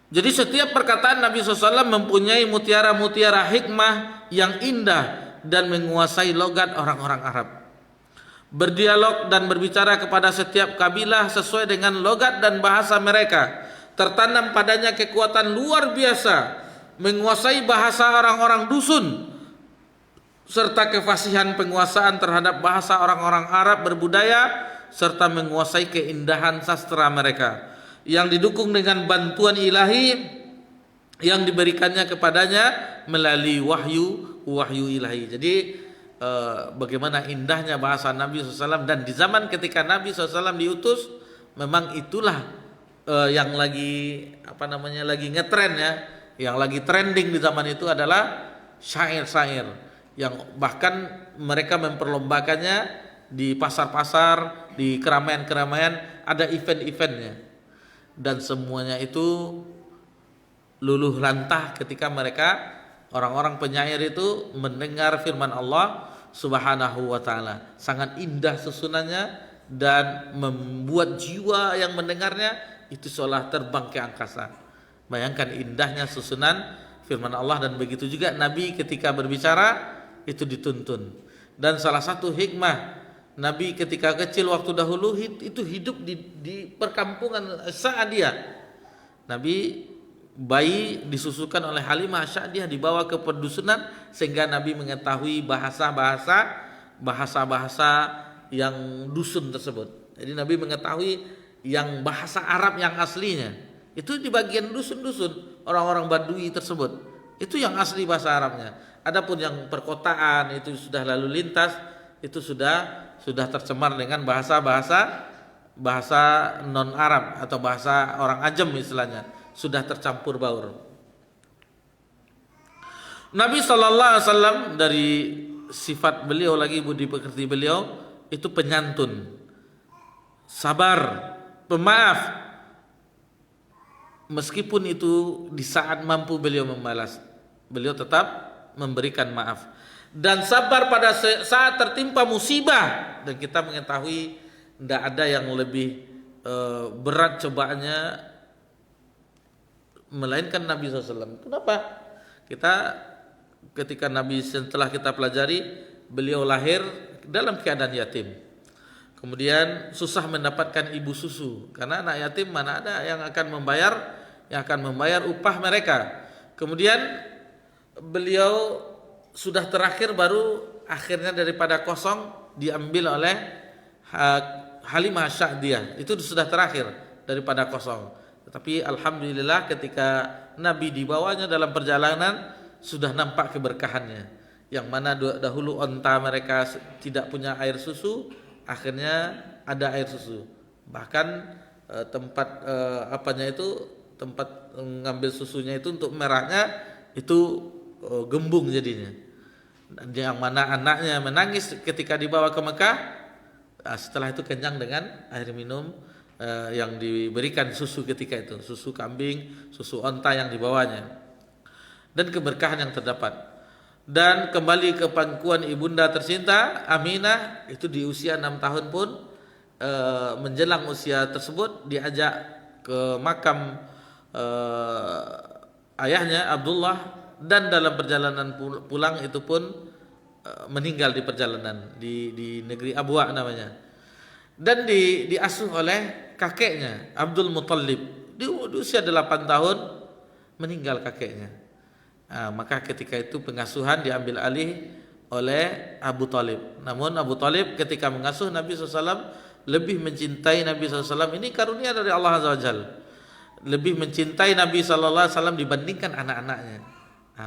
Jadi setiap perkataan Nabi SAW mempunyai mutiara-mutiara hikmah yang indah dan menguasai logat orang-orang Arab. Berdialog dan berbicara kepada setiap kabilah sesuai dengan logat dan bahasa mereka. Tertanam padanya kekuatan luar biasa, menguasai bahasa orang-orang dusun, serta kefasihan penguasaan terhadap bahasa orang-orang Arab berbudaya, serta menguasai keindahan sastra mereka, yang didukung dengan bantuan ilahi yang diberikannya kepadanya melalui wahyu ilahi. Jadi bagaimana indahnya bahasa Nabi SAW, dan di zaman ketika Nabi SAW diutus, memang itulah yang lagi lagi ngetren ya, yang lagi trending di zaman itu adalah syair-syair, yang bahkan mereka memperlombakannya di pasar-pasar, di keramaian-keramaian, ada event-eventnya. Dan semuanya itu luluh lantah ketika mereka, orang-orang penyair itu, mendengar firman Allah Subhanahu wa ta'ala. Sangat indah susunannya dan membuat jiwa yang mendengarnya itu seolah terbang ke angkasa. Bayangkan indahnya susunan firman Allah. Dan begitu juga Nabi ketika berbicara itu dituntun. Dan salah satu hikmah Nabi ketika kecil waktu dahulu itu hidup di perkampungan Sa'diyah. Nabi bayi disusukan oleh Halimah Sa'diyah, dibawa ke pedusunan sehingga Nabi mengetahui bahasa-bahasa yang dusun tersebut. Jadi Nabi mengetahui yang bahasa Arab yang aslinya. Itu di bagian dusun-dusun orang-orang Badui tersebut. Itu yang asli bahasa Arabnya. Adapun yang perkotaan itu sudah lalu lintas, itu sudah tercemar dengan bahasa non Arab atau bahasa orang ajam istilahnya, sudah tercampur baur. Nabi SAW dari sifat beliau lagi, budi pekerti beliau itu penyantun, sabar, pemaaf, meskipun itu di saat mampu beliau membalas, beliau tetap memberikan maaf. Dan sabar pada saat tertimpa musibah, dan kita mengetahui tidak ada yang lebih berat cobaannya melainkan Nabi SAW. Kenapa? Ketika Nabi, setelah kita pelajari, beliau lahir dalam keadaan yatim, kemudian susah mendapatkan ibu susu, karena anak yatim mana ada yang akan membayar upah mereka. Kemudian beliau sudah terakhir, baru akhirnya daripada kosong diambil oleh Halimah Sa'diyah. Itu sudah terakhir daripada kosong. Tetapi alhamdulillah ketika Nabi dibawanya dalam perjalanan sudah nampak keberkahannya. Yang mana dahulu onta mereka tidak punya air susu, akhirnya ada air susu. Bahkan tempat tempat mengambil susunya itu untuk merahnya itu gembung jadinya. Dan yang mana anaknya menangis ketika dibawa ke Mekah, setelah itu kenyang dengan air minum yang diberikan susu ketika itu, susu kambing, susu onta yang dibawanya, dan keberkahan yang terdapat. Dan kembali ke pangkuan ibunda tercinta Aminah, itu di usia 6 tahun pun menjelang usia tersebut diajak ke makam ayahnya Abdullah, dan dalam perjalanan pulang itu pun meninggal di perjalanan di negeri Abwa namanya. Dan diasuh oleh kakeknya Abdul Muttalib. Di usia 8 tahun meninggal kakeknya. Maka ketika itu pengasuhan diambil alih oleh Abu Talib. Namun Abu Talib ketika mengasuh Nabi SAW lebih mencintai Nabi SAW. Ini karunia dari Allah Azza wa Jalla. Lebih mencintai Nabi SAW dibandingkan anak-anaknya.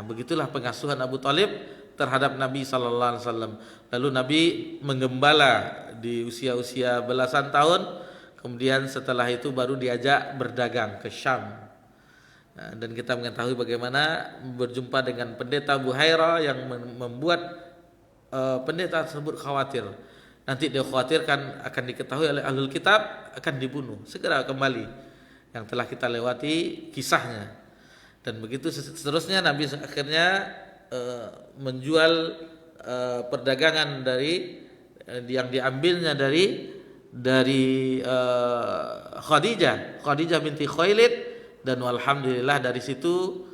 Begitulah pengasuhan Abu Talib terhadap Nabi sallallahu alaihi wasallam. Lalu Nabi menggembala di usia-usia belasan tahun, Kemudian setelah itu baru diajak berdagang ke Syam. Dan kita mengetahui bagaimana berjumpa dengan pendeta Buhaira yang membuat pendeta tersebut khawatir. Nanti dia khawatirkan akan diketahui oleh ahlul kitab, akan dibunuh. Segera kembali, yang telah kita lewati kisahnya. Dan begitu seterusnya, Nabi akhirnya menjual perdagangan dari yang diambilnya dari Khadijah binti Khuwailid. Dan alhamdulillah dari situ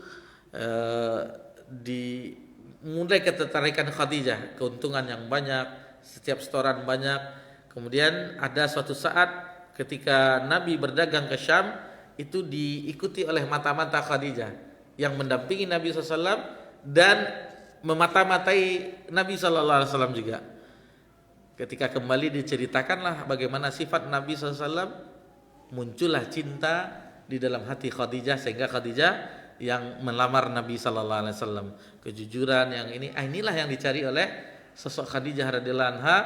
mulai ketertarikan Khadijah, keuntungan yang banyak, setiap setoran banyak. Kemudian ada suatu saat ketika Nabi berdagang ke Syam, itu diikuti oleh mata-mata Khadijah yang mendampingi Nabi SAW dan memata-matai Nabi SAW juga. Ketika kembali diceritakanlah bagaimana sifat Nabi SAW, muncullah cinta di dalam hati Khadijah, sehingga Khadijah yang melamar Nabi sallallahu alaihi wasallam. Kejujuran yang inilah yang dicari oleh sosok Khadijah radhiyallahu anha,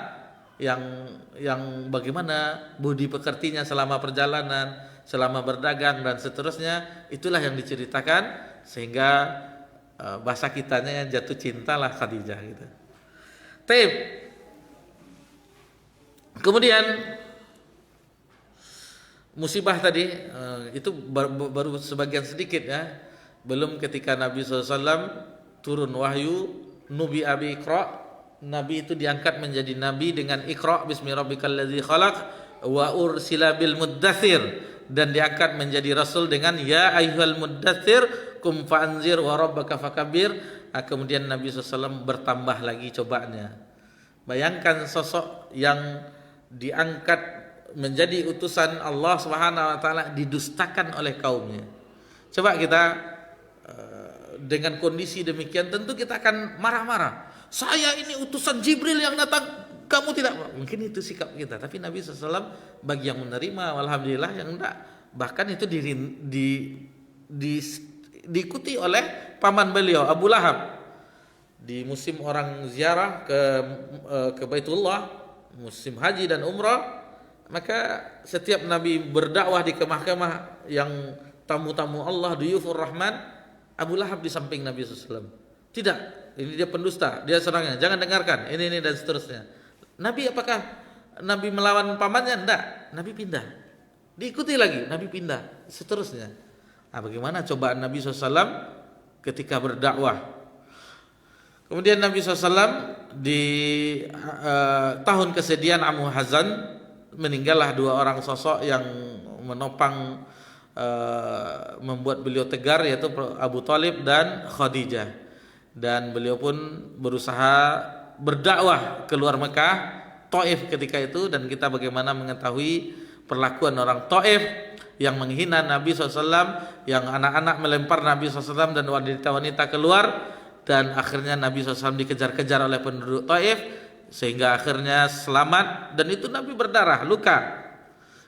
yang bagaimana budi pekertinya selama perjalanan, selama berdagang dan seterusnya, itulah yang diceritakan sehingga bahasa kitanya yang jatuh cintalah Khadijah gitu. Taib. Kemudian musibah tadi itu baru sebagian sedikit ya. Belum ketika Nabi SAW turun wahyu Nubi Abi Iqra, Nabi itu diangkat menjadi Nabi dengan Iqra bismi rabbikal ladzi khalaq wa ursila bil muddatsir, dan diangkat menjadi Rasul dengan ya ayyuhal muddatsir kum fa'anzir wa rabbaka fakabbir. Kemudian Nabi SAW bertambah lagi cobaannya. Bayangkan sosok yang diangkat menjadi utusan Allah Subhanahu wa taala didustakan oleh kaumnya. Coba kita dengan kondisi demikian tentu kita akan marah-marah. Saya ini utusan Jibril yang datang, kamu tidak. Mungkin itu sikap kita, tapi Nabi SAW bagi yang menerima, alhamdulillah, yang enggak, bahkan itu diikuti oleh paman beliau Abu Lahab. Di musim orang ziarah ke Baitullah, musim haji dan umrah, maka setiap Nabi berdakwah di kemah-kemah yang tamu-tamu Allah, duyufur Rahman, Abu Lahab di samping Nabi SAW. Tidak, ini dia pendusta, dia serangnya, jangan dengarkan, ini dan seterusnya. Nabi apakah Nabi melawan pamannya? Tidak, Nabi pindah. Diikuti lagi, Nabi pindah, seterusnya. Bagaimana cobaan Nabi SAW ketika berdakwah? Kemudian Nabi SAW di tahun kesedihan Amu Hazan, meninggallah dua orang sosok yang menopang membuat beliau tegar, yaitu Abu Thalib dan Khadijah. Dan beliau pun berusaha berdakwah keluar Mekah, Taif ketika itu, dan kita bagaimana mengetahui perlakuan orang Taif yang menghina Nabi SAW, yang anak-anak melempar Nabi SAW dan wanita-wanita keluar, dan akhirnya Nabi SAW dikejar-kejar oleh penduduk Taif sehingga akhirnya selamat, dan itu Nabi berdarah, luka.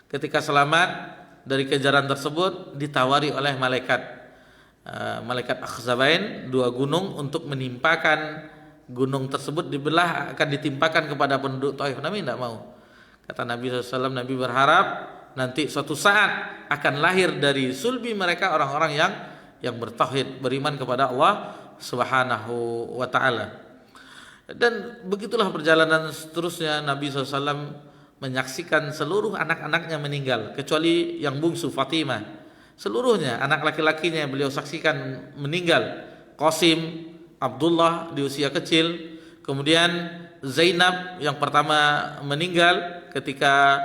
Ketika selamat dari kejaran tersebut, ditawari oleh malaikat Akhzabain, dua gunung, untuk menimpakan gunung tersebut dibelah, akan ditimpakan kepada penduduk Taif. Nabi tidak mau. Kata Nabi SAW, Nabi berharap nanti suatu saat akan lahir dari sulbi mereka orang-orang yang bertauhid, beriman kepada Allah Subhanahu wa ta'ala. Dan begitulah perjalanan seterusnya. Nabi SAW menyaksikan seluruh anak-anaknya meninggal, kecuali yang bungsu Fatimah. Seluruhnya anak laki-lakinya beliau saksikan meninggal. Qasim, Abdullah di usia kecil, kemudian Zainab yang pertama meninggal ketika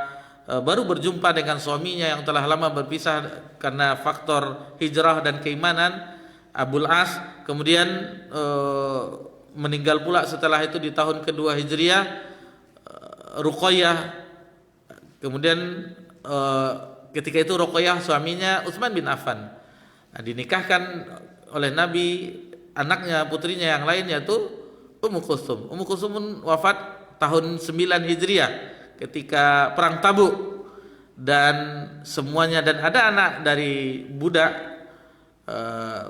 baru berjumpa dengan suaminya yang telah lama berpisah karena faktor hijrah dan keimanan, Abul As. Kemudian meninggal pula setelah itu di tahun kedua Hijriah, Ruqayyah. Kemudian ketika itu Ruqayyah suaminya Utsman bin Affan. Dinikahkan oleh Nabi anaknya, putrinya yang lain, yaitu Ummu Kulsum. Ummu Kulsum pun wafat tahun 9 Hijriah ketika perang Tabuk. Dan semuanya, dan ada anak dari budak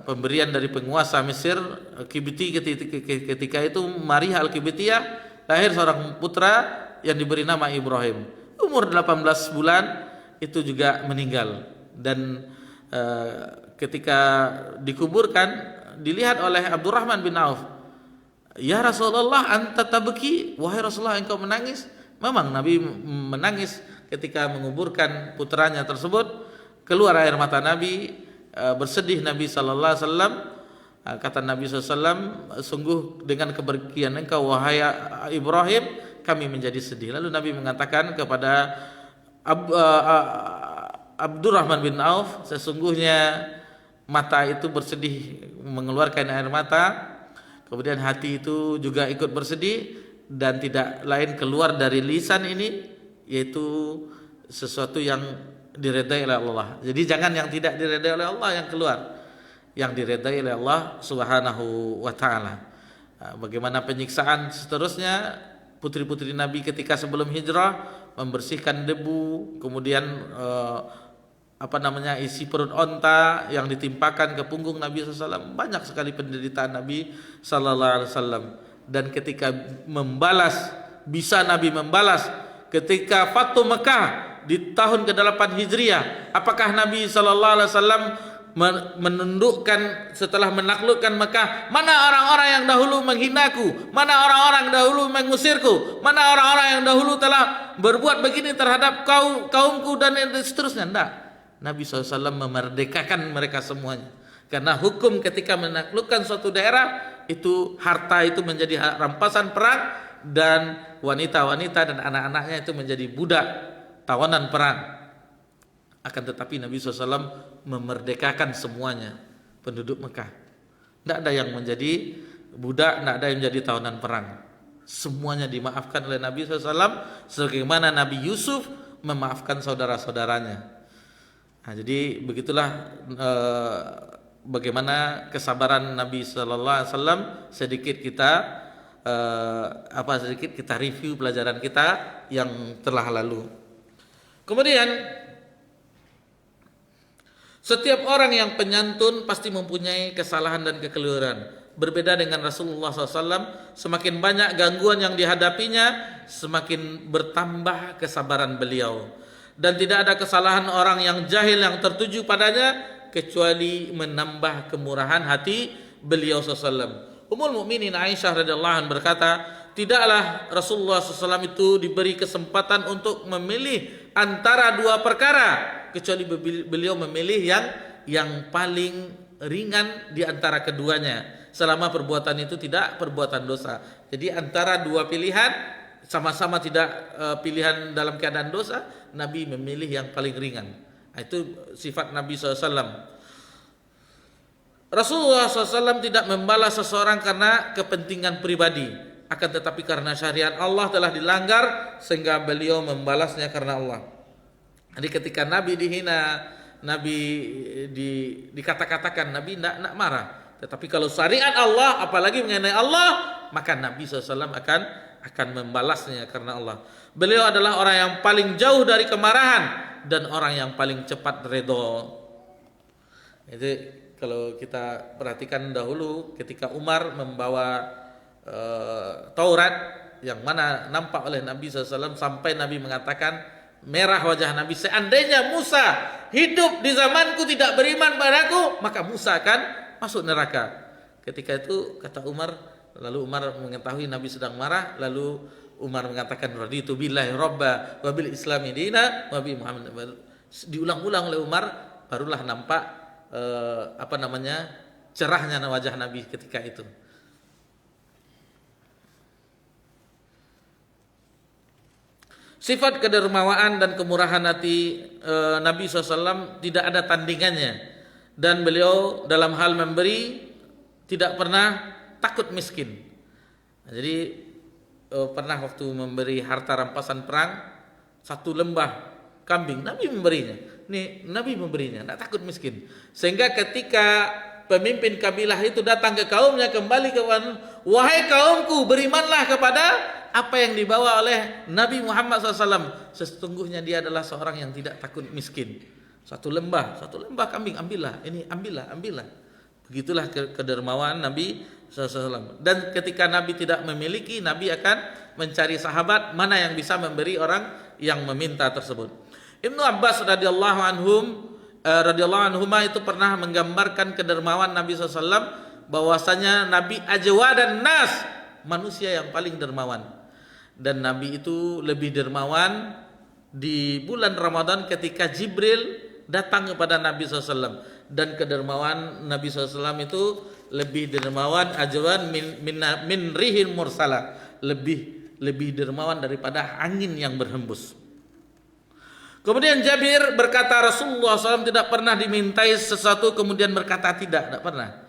pemberian dari penguasa Mesir Kibti ketika itu, Maria Al-Kibtiyah, lahir seorang putra yang diberi nama Ibrahim. Umur 18 bulan itu juga meninggal. Dan ketika dikuburkan dilihat oleh Abdurrahman bin Auf, "Ya Rasulullah, anta tabki?" Wahai Rasulullah, engkau menangis? Memang Nabi menangis ketika menguburkan putranya tersebut. Keluar air mata Nabi, bersedih Nabi sallallahu alaihi wasallam. Kata Nabi SAW, "Sungguh dengan kepergian engkau wahai Ibrahim, kami menjadi sedih." Lalu Nabi mengatakan kepada Abdurrahman bin Auf, "Sesungguhnya mata itu bersedih mengeluarkan air mata, kemudian hati itu juga ikut bersedih, dan tidak lain keluar dari lisan ini yaitu sesuatu yang diredai oleh Allah." Jadi jangan yang tidak diredai oleh Allah yang keluar, yang diredai oleh Allah Subhanahu wa taala. Bagaimana penyiksaan seterusnya putri-putri Nabi ketika sebelum hijrah, membersihkan debu, kemudian isi perut onta yang ditimpakan ke punggung Nabi SAW. Banyak sekali penderitaan Nabi SAW. Dan ketika bisa Nabi membalas ketika Fathu Mekah di tahun ke-8 Hijriah, apakah Nabi SAW menundukkan setelah menaklukkan Mekah, mana orang-orang yang dahulu menghinaku, mana orang-orang yang dahulu mengusirku, mana orang-orang yang dahulu telah berbuat begini terhadap kaumku, dan seterusnya? Tidak. Nabi SAW memerdekakan mereka semuanya. Karena hukum ketika menaklukkan suatu daerah, itu harta itu menjadi rampasan perang, dan wanita-wanita dan anak-anaknya itu menjadi budak tawanan perang. Akan tetapi Nabi SAW memerdekakan semuanya penduduk Mekah. Tidak ada yang menjadi budak, tidak ada yang menjadi tawanan perang. Semuanya dimaafkan oleh Nabi SAW, sebagaimana Nabi Yusuf memaafkan saudara-saudaranya. Nah, jadi begitulah bagaimana kesabaran Nabi SAW. Sedikit kita review pelajaran kita yang telah lalu. Kemudian setiap orang yang penyantun pasti mempunyai kesalahan dan kekeliruan. Berbeda dengan Rasulullah SAW, semakin banyak gangguan yang dihadapinya, semakin bertambah kesabaran beliau. Dan tidak ada kesalahan orang yang jahil yang tertuju padanya, kecuali menambah kemurahan hati beliau SAW. Ummul Mukminin Aisyah radhiyallahu anha berkata, tidaklah Rasulullah SAW itu diberi kesempatan untuk memilih antara dua perkara, kecuali beliau memilih yang paling ringan di antara keduanya, selama perbuatan itu tidak perbuatan dosa. Jadi antara dua pilihan, sama-sama tidak pilihan dalam keadaan dosa, Nabi memilih yang paling ringan. Itu sifat Nabi SAW. Rasulullah SAW tidak membalas seseorang karena kepentingan pribadi, akan tetapi karena syariat Allah telah dilanggar, sehingga beliau membalasnya karena Allah. Jadi ketika Nabi dihina, Nabi dikata-katakan, Nabi tidak marah. Tetapi kalau syariat Allah, apalagi mengenai Allah, maka Nabi SAW akan membalasnya karena Allah. Beliau adalah orang yang paling jauh dari kemarahan dan orang yang paling cepat redha. Itu kalau kita perhatikan dahulu ketika Umar membawa Taurat, yang mana nampak oleh Nabi SAW, sampai Nabi mengatakan, merah wajah Nabi, seandainya Musa hidup di zamanku tidak beriman padaku, maka Musa akan masuk neraka. Ketika itu kata Umar, lalu Umar mengetahui Nabi sedang marah, lalu Umar mengatakan, raditu billahi robba wa bil islami dina wa bi Muhammad. Diulang-ulang oleh Umar, barulah nampak cerahnya wajah Nabi ketika itu. Sifat kedermawaan dan kemurahan hati Nabi SAW tidak ada tandingannya, dan beliau dalam hal memberi tidak pernah takut miskin. Jadi pernah waktu memberi harta rampasan perang 1 lembah kambing, Nabi memberinya. Nabi memberinya, tidak takut miskin. Sehingga ketika pemimpin kabilah itu datang ke kaumnya, kembali ke wahai kaumku, berimanlah kepada apa yang dibawa oleh Nabi Muhammad SAW. Sesungguhnya dia adalah seorang yang tidak takut miskin. 1 lembah kambing, ambillah. Ini ambillah. Begitulah kedermawan Nabi SAW. Dan ketika Nabi tidak memiliki, Nabi akan mencari sahabat mana yang bisa memberi orang yang meminta tersebut. Ibnu Abbas radhiyallahu anhuma itu pernah menggambarkan kedermawan Nabi SAW, bahwasanya Nabi ajwadan nas, manusia yang paling dermawan. Dan Nabi itu lebih dermawan di bulan Ramadan ketika Jibril datang kepada Nabi SAW. Dan kedermawan Nabi SAW itu lebih dermawan ajwan min rihin mursala, lebih dermawan daripada angin yang berhembus. Kemudian Jabir berkata, Rasulullah SAW tidak pernah dimintai sesuatu kemudian berkata tidak pernah.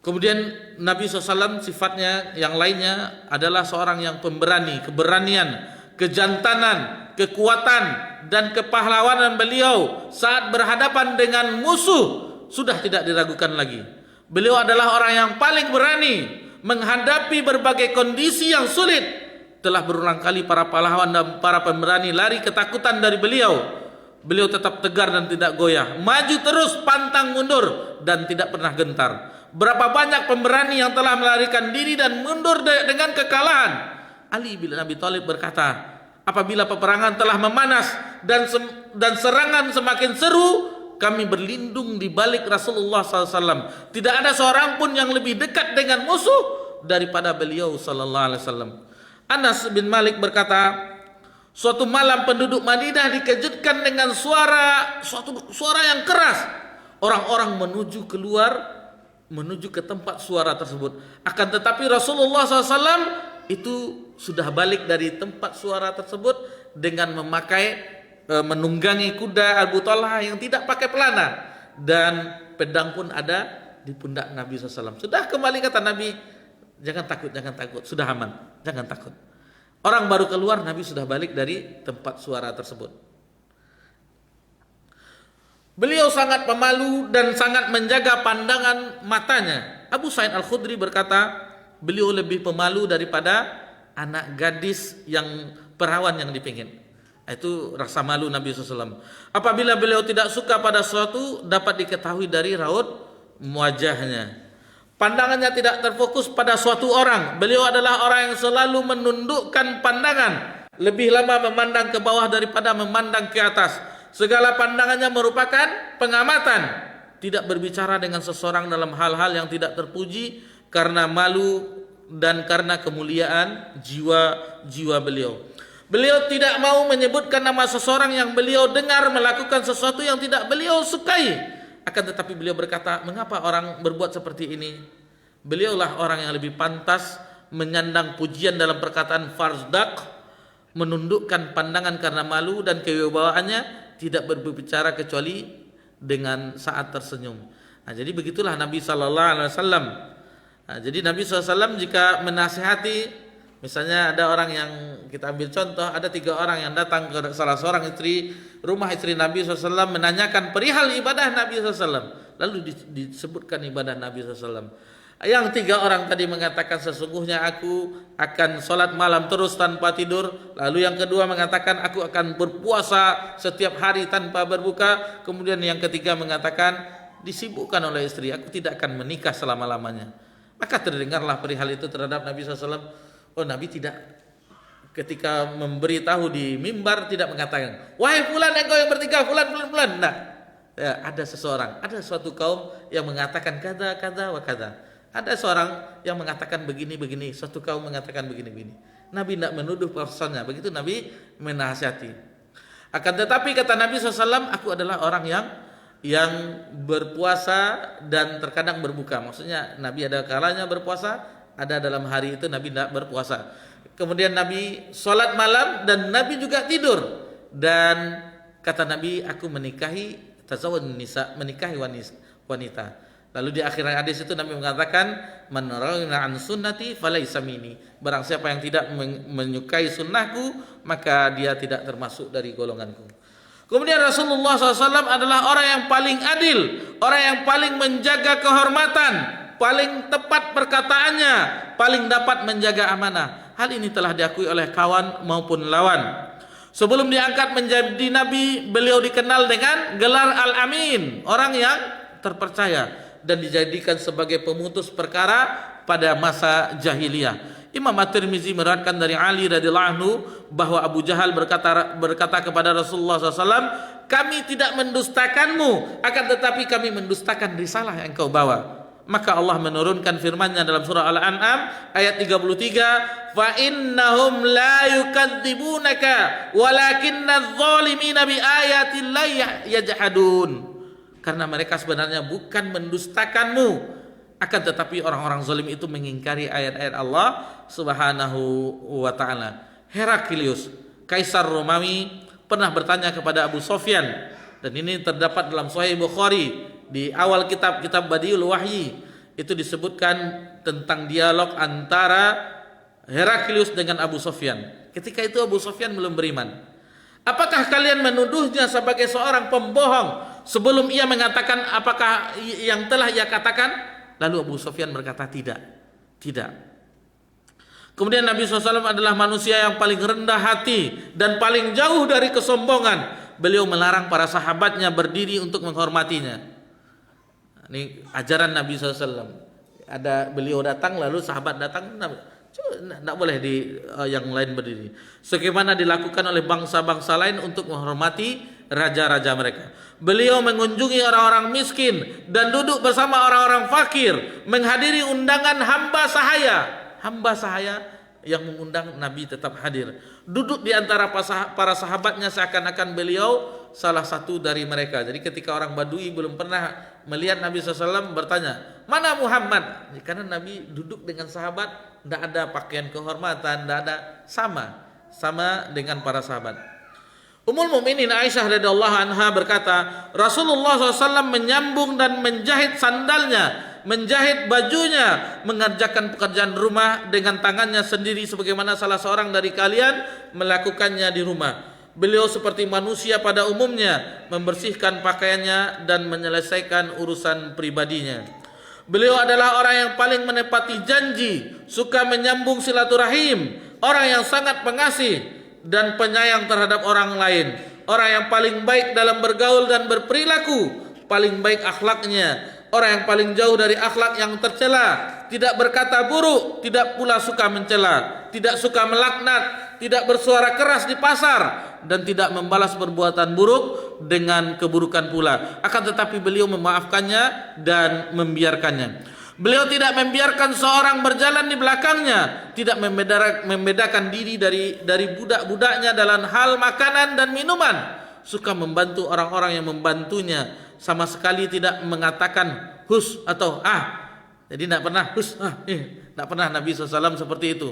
Kemudian Nabi SAW sifatnya yang lainnya adalah seorang yang pemberani, keberanian, kejantanan, kekuatan dan kepahlawanan beliau saat berhadapan dengan musuh sudah tidak diragukan lagi. Beliau adalah orang yang paling berani menghadapi berbagai kondisi yang sulit. Telah berulang kali para pahlawan dan para pemberani lari ketakutan dari beliau. Beliau tetap tegar dan tidak goyah, maju terus pantang mundur dan tidak pernah gentar. Berapa banyak pemberani yang telah melarikan diri dan mundur dengan kekalahan. Ali bin Abi Thalib berkata, apabila peperangan telah memanas dan serangan semakin seru, kami berlindung di balik Rasulullah SAW. Tidak ada seorang pun yang lebih dekat dengan musuh daripada beliau sallallahu alaihi wasallam. Anas bin Malik berkata, suatu malam penduduk Madinah dikejutkan dengan suara yang keras. Orang-orang menuju ke tempat suara tersebut. Akan tetapi Rasulullah SAW itu sudah balik dari tempat suara tersebut dengan menunggangi kuda Abu Talha yang tidak pakai pelana, dan pedang pun ada di pundak Nabi SAW. Sudah kembali kata Nabi, jangan takut, sudah aman, jangan takut. Orang baru keluar, Nabi sudah balik dari tempat suara tersebut. Beliau sangat pemalu dan sangat menjaga pandangan matanya. Abu Sa'id Al-Khudri berkata, beliau lebih pemalu daripada anak gadis yang perawan yang dipingin. Itu rasa malu Nabi SAW. Apabila beliau tidak suka pada sesuatu, dapat diketahui dari raut wajahnya. Pandangannya tidak terfokus pada suatu orang. Beliau adalah orang yang selalu menundukkan pandangan, lebih lama memandang ke bawah daripada memandang ke atas. Segala pandangannya merupakan pengamatan, tidak berbicara dengan seseorang dalam hal-hal yang tidak terpuji karena malu dan karena kemuliaan jiwa beliau. Beliau tidak mau menyebutkan nama seseorang yang beliau dengar melakukan sesuatu yang tidak beliau sukai. Akan tetapi beliau berkata, mengapa orang berbuat seperti ini? Beliaulah orang yang lebih pantas menyandang pujian dalam perkataan farzdak, menundukkan pandangan karena malu dan kewibawaannya, tidak berbicara kecuali dengan saat tersenyum. Nah, jadi begitulah Nabi Sallallahu Alaihi Wasallam. Nah, jadi Nabi SAW jika menasihati, misalnya ada orang yang kita ambil contoh, ada 3 orang yang datang ke salah seorang rumah istri Nabi SAW menanyakan perihal ibadah Nabi SAW. Lalu disebutkan ibadah Nabi SAW. Yang 3 orang tadi mengatakan, sesungguhnya aku akan sholat malam terus tanpa tidur. Lalu yang kedua mengatakan, aku akan berpuasa setiap hari tanpa berbuka. Kemudian yang ketiga mengatakan, disibukkan oleh istri, aku tidak akan menikah selama-lamanya. Maka terdengarlah perihal itu terhadap Nabi SAW. Oh, Nabi tidak ketika memberitahu di mimbar tidak mengatakan, wahai fulan engkau yang bertiga, fulan. Nah, ya, ada suatu kaum yang mengatakan kata wa kata. Ada seorang yang mengatakan begini, suatu kaum mengatakan begini. Nabi tidak menuduh personnya, begitu Nabi menasihati. Akan tetapi kata Nabi SAW, aku adalah orang yang berpuasa dan terkadang berbuka. Maksudnya Nabi ada kalanya berpuasa, ada dalam hari itu Nabi tidak berpuasa. Kemudian Nabi sholat malam dan Nabi juga tidur. Dan kata Nabi, aku menikahi wanita. Lalu di akhir hadis itu Nabi mengatakan, man raghina an sunnati falaysa minni. Barang siapa yang tidak menyukai sunnahku, maka dia tidak termasuk dari golonganku. Kemudian Rasulullah SAW adalah orang yang paling adil, orang yang paling menjaga kehormatan, paling tepat perkataannya, paling dapat menjaga amanah. Hal ini telah diakui oleh kawan maupun lawan. Sebelum diangkat menjadi nabi, beliau dikenal dengan gelar Al-Amin, orang yang terpercaya, dan dijadikan sebagai pemutus perkara pada masa jahiliyah. Imam At-Tirmizi meriwayatkan dari Ali radhiyallahu anhu bahwa Abu Jahal berkata kepada Rasulullah SAW, kami tidak mendustakanmu, akan tetapi kami mendustakan risalah yang kau bawa. Maka Allah menurunkan firman-Nya dalam surah Al-An'am ayat 33, fa innahum la yukadzibunaka walakinnadz zalimina biayatillahi yajhadun. Karena mereka sebenarnya bukan mendustakanmu, akan tetapi orang-orang zalim itu mengingkari ayat-ayat Allah Subhanahu wa taala. Heraklius, kaisar Romawi, pernah bertanya kepada Abu Sufyan, dan ini terdapat dalam Sahih Bukhari di awal kitab Badiul Wahyi. Itu disebutkan tentang dialog antara Heraklius dengan Abu Sufyan. Ketika itu Abu Sufyan belum beriman. Apakah kalian menuduhnya sebagai seorang pembohong sebelum ia mengatakan apakah yang telah ia katakan? Lalu Abu Sufyan berkata, tidak. Kemudian Nabi SAW adalah manusia yang paling rendah hati dan paling jauh dari kesombongan. Beliau melarang para sahabatnya berdiri untuk menghormatinya. Ini ajaran Nabi SAW. Ada beliau datang, lalu sahabat datang, tidak boleh yang lain berdiri. Sebagaimana dilakukan oleh bangsa-bangsa lain untuk menghormati raja-raja mereka. Beliau mengunjungi orang-orang miskin dan duduk bersama orang-orang fakir, menghadiri undangan hamba sahaya yang mengundang, Nabi tetap hadir. Duduk di antara para sahabatnya seakan-akan beliau salah satu dari mereka. Jadi ketika orang Badui belum pernah melihat Nabi SAW bertanya, mana Muhammad? Karena Nabi duduk dengan sahabat, tidak ada pakaian kehormatan, tidak ada, sama dengan para sahabat. Ummul Mukminin Aisyah radhiyallahu anha berkata, Rasulullah SAW menyambung dan menjahit sandalnya, menjahit bajunya, mengerjakan pekerjaan rumah dengan tangannya sendiri sebagaimana salah seorang dari kalian melakukannya di rumah. Beliau seperti manusia pada umumnya, membersihkan pakaiannya dan menyelesaikan urusan pribadinya. Beliau adalah orang yang paling menepati janji, suka menyambung silaturahim, orang yang sangat pengasih dan penyayang terhadap orang lain, orang yang paling baik dalam bergaul dan berperilaku, paling baik akhlaknya, orang yang paling jauh dari akhlak yang tercela, tidak berkata buruk, tidak pula suka mencela, tidak suka melaknat, tidak bersuara keras di pasar, dan tidak membalas perbuatan buruk dengan keburukan pula. Akan tetapi beliau memaafkannya dan membiarkannya. Beliau tidak membiarkan seorang berjalan di belakangnya, tidak membedakan diri dari budak-budaknya dalam hal makanan dan minuman. Suka membantu orang-orang yang membantunya, sama sekali tidak mengatakan hus atau Jadi tidak pernah hus, tidak pernah Nabi SAW seperti itu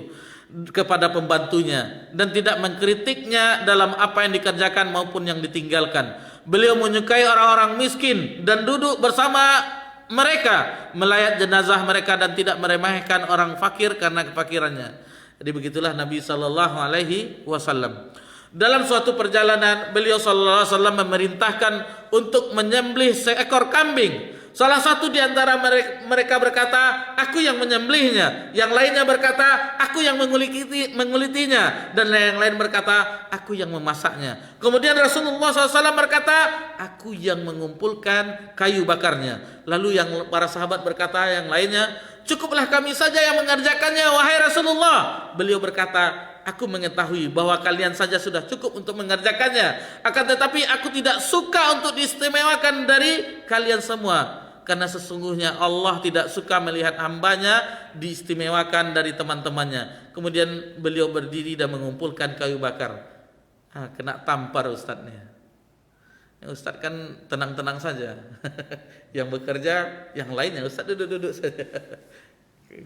kepada pembantunya, dan tidak mengkritiknya dalam apa yang dikerjakan maupun yang ditinggalkan. Beliau menyukai orang-orang miskin dan duduk bersama mereka, melayat jenazah mereka dan tidak meremehkan orang fakir karena kefakirannya. Jadi begitulah Nabi sallallahu alaihi wasallam. Dalam suatu perjalanan beliau sallallahu alaihi wasallam memerintahkan untuk menyembelih seekor kambing. Salah satu di antara mereka berkata, aku yang menyembelihnya. Yang lainnya berkata, aku yang mengulitinya. Dan yang lain berkata, aku yang memasaknya. Kemudian Rasulullah SAW berkata, aku yang mengumpulkan kayu bakarnya. Lalu yang para sahabat berkata yang lainnya, cukuplah kami saja yang mengerjakannya, wahai Rasulullah. Beliau berkata, aku mengetahui bahwa kalian saja sudah cukup untuk mengerjakannya. Akan tetapi aku tidak suka untuk diistimewakan dari kalian semua. Karena sesungguhnya Allah tidak suka melihat hambanya diistimewakan dari teman-temannya. Kemudian beliau berdiri dan mengumpulkan kayu bakar. Kena tampar ustadznya. Ustadz kan tenang-tenang saja. Yang bekerja, yang lainnya ustadz duduk-duduk saja.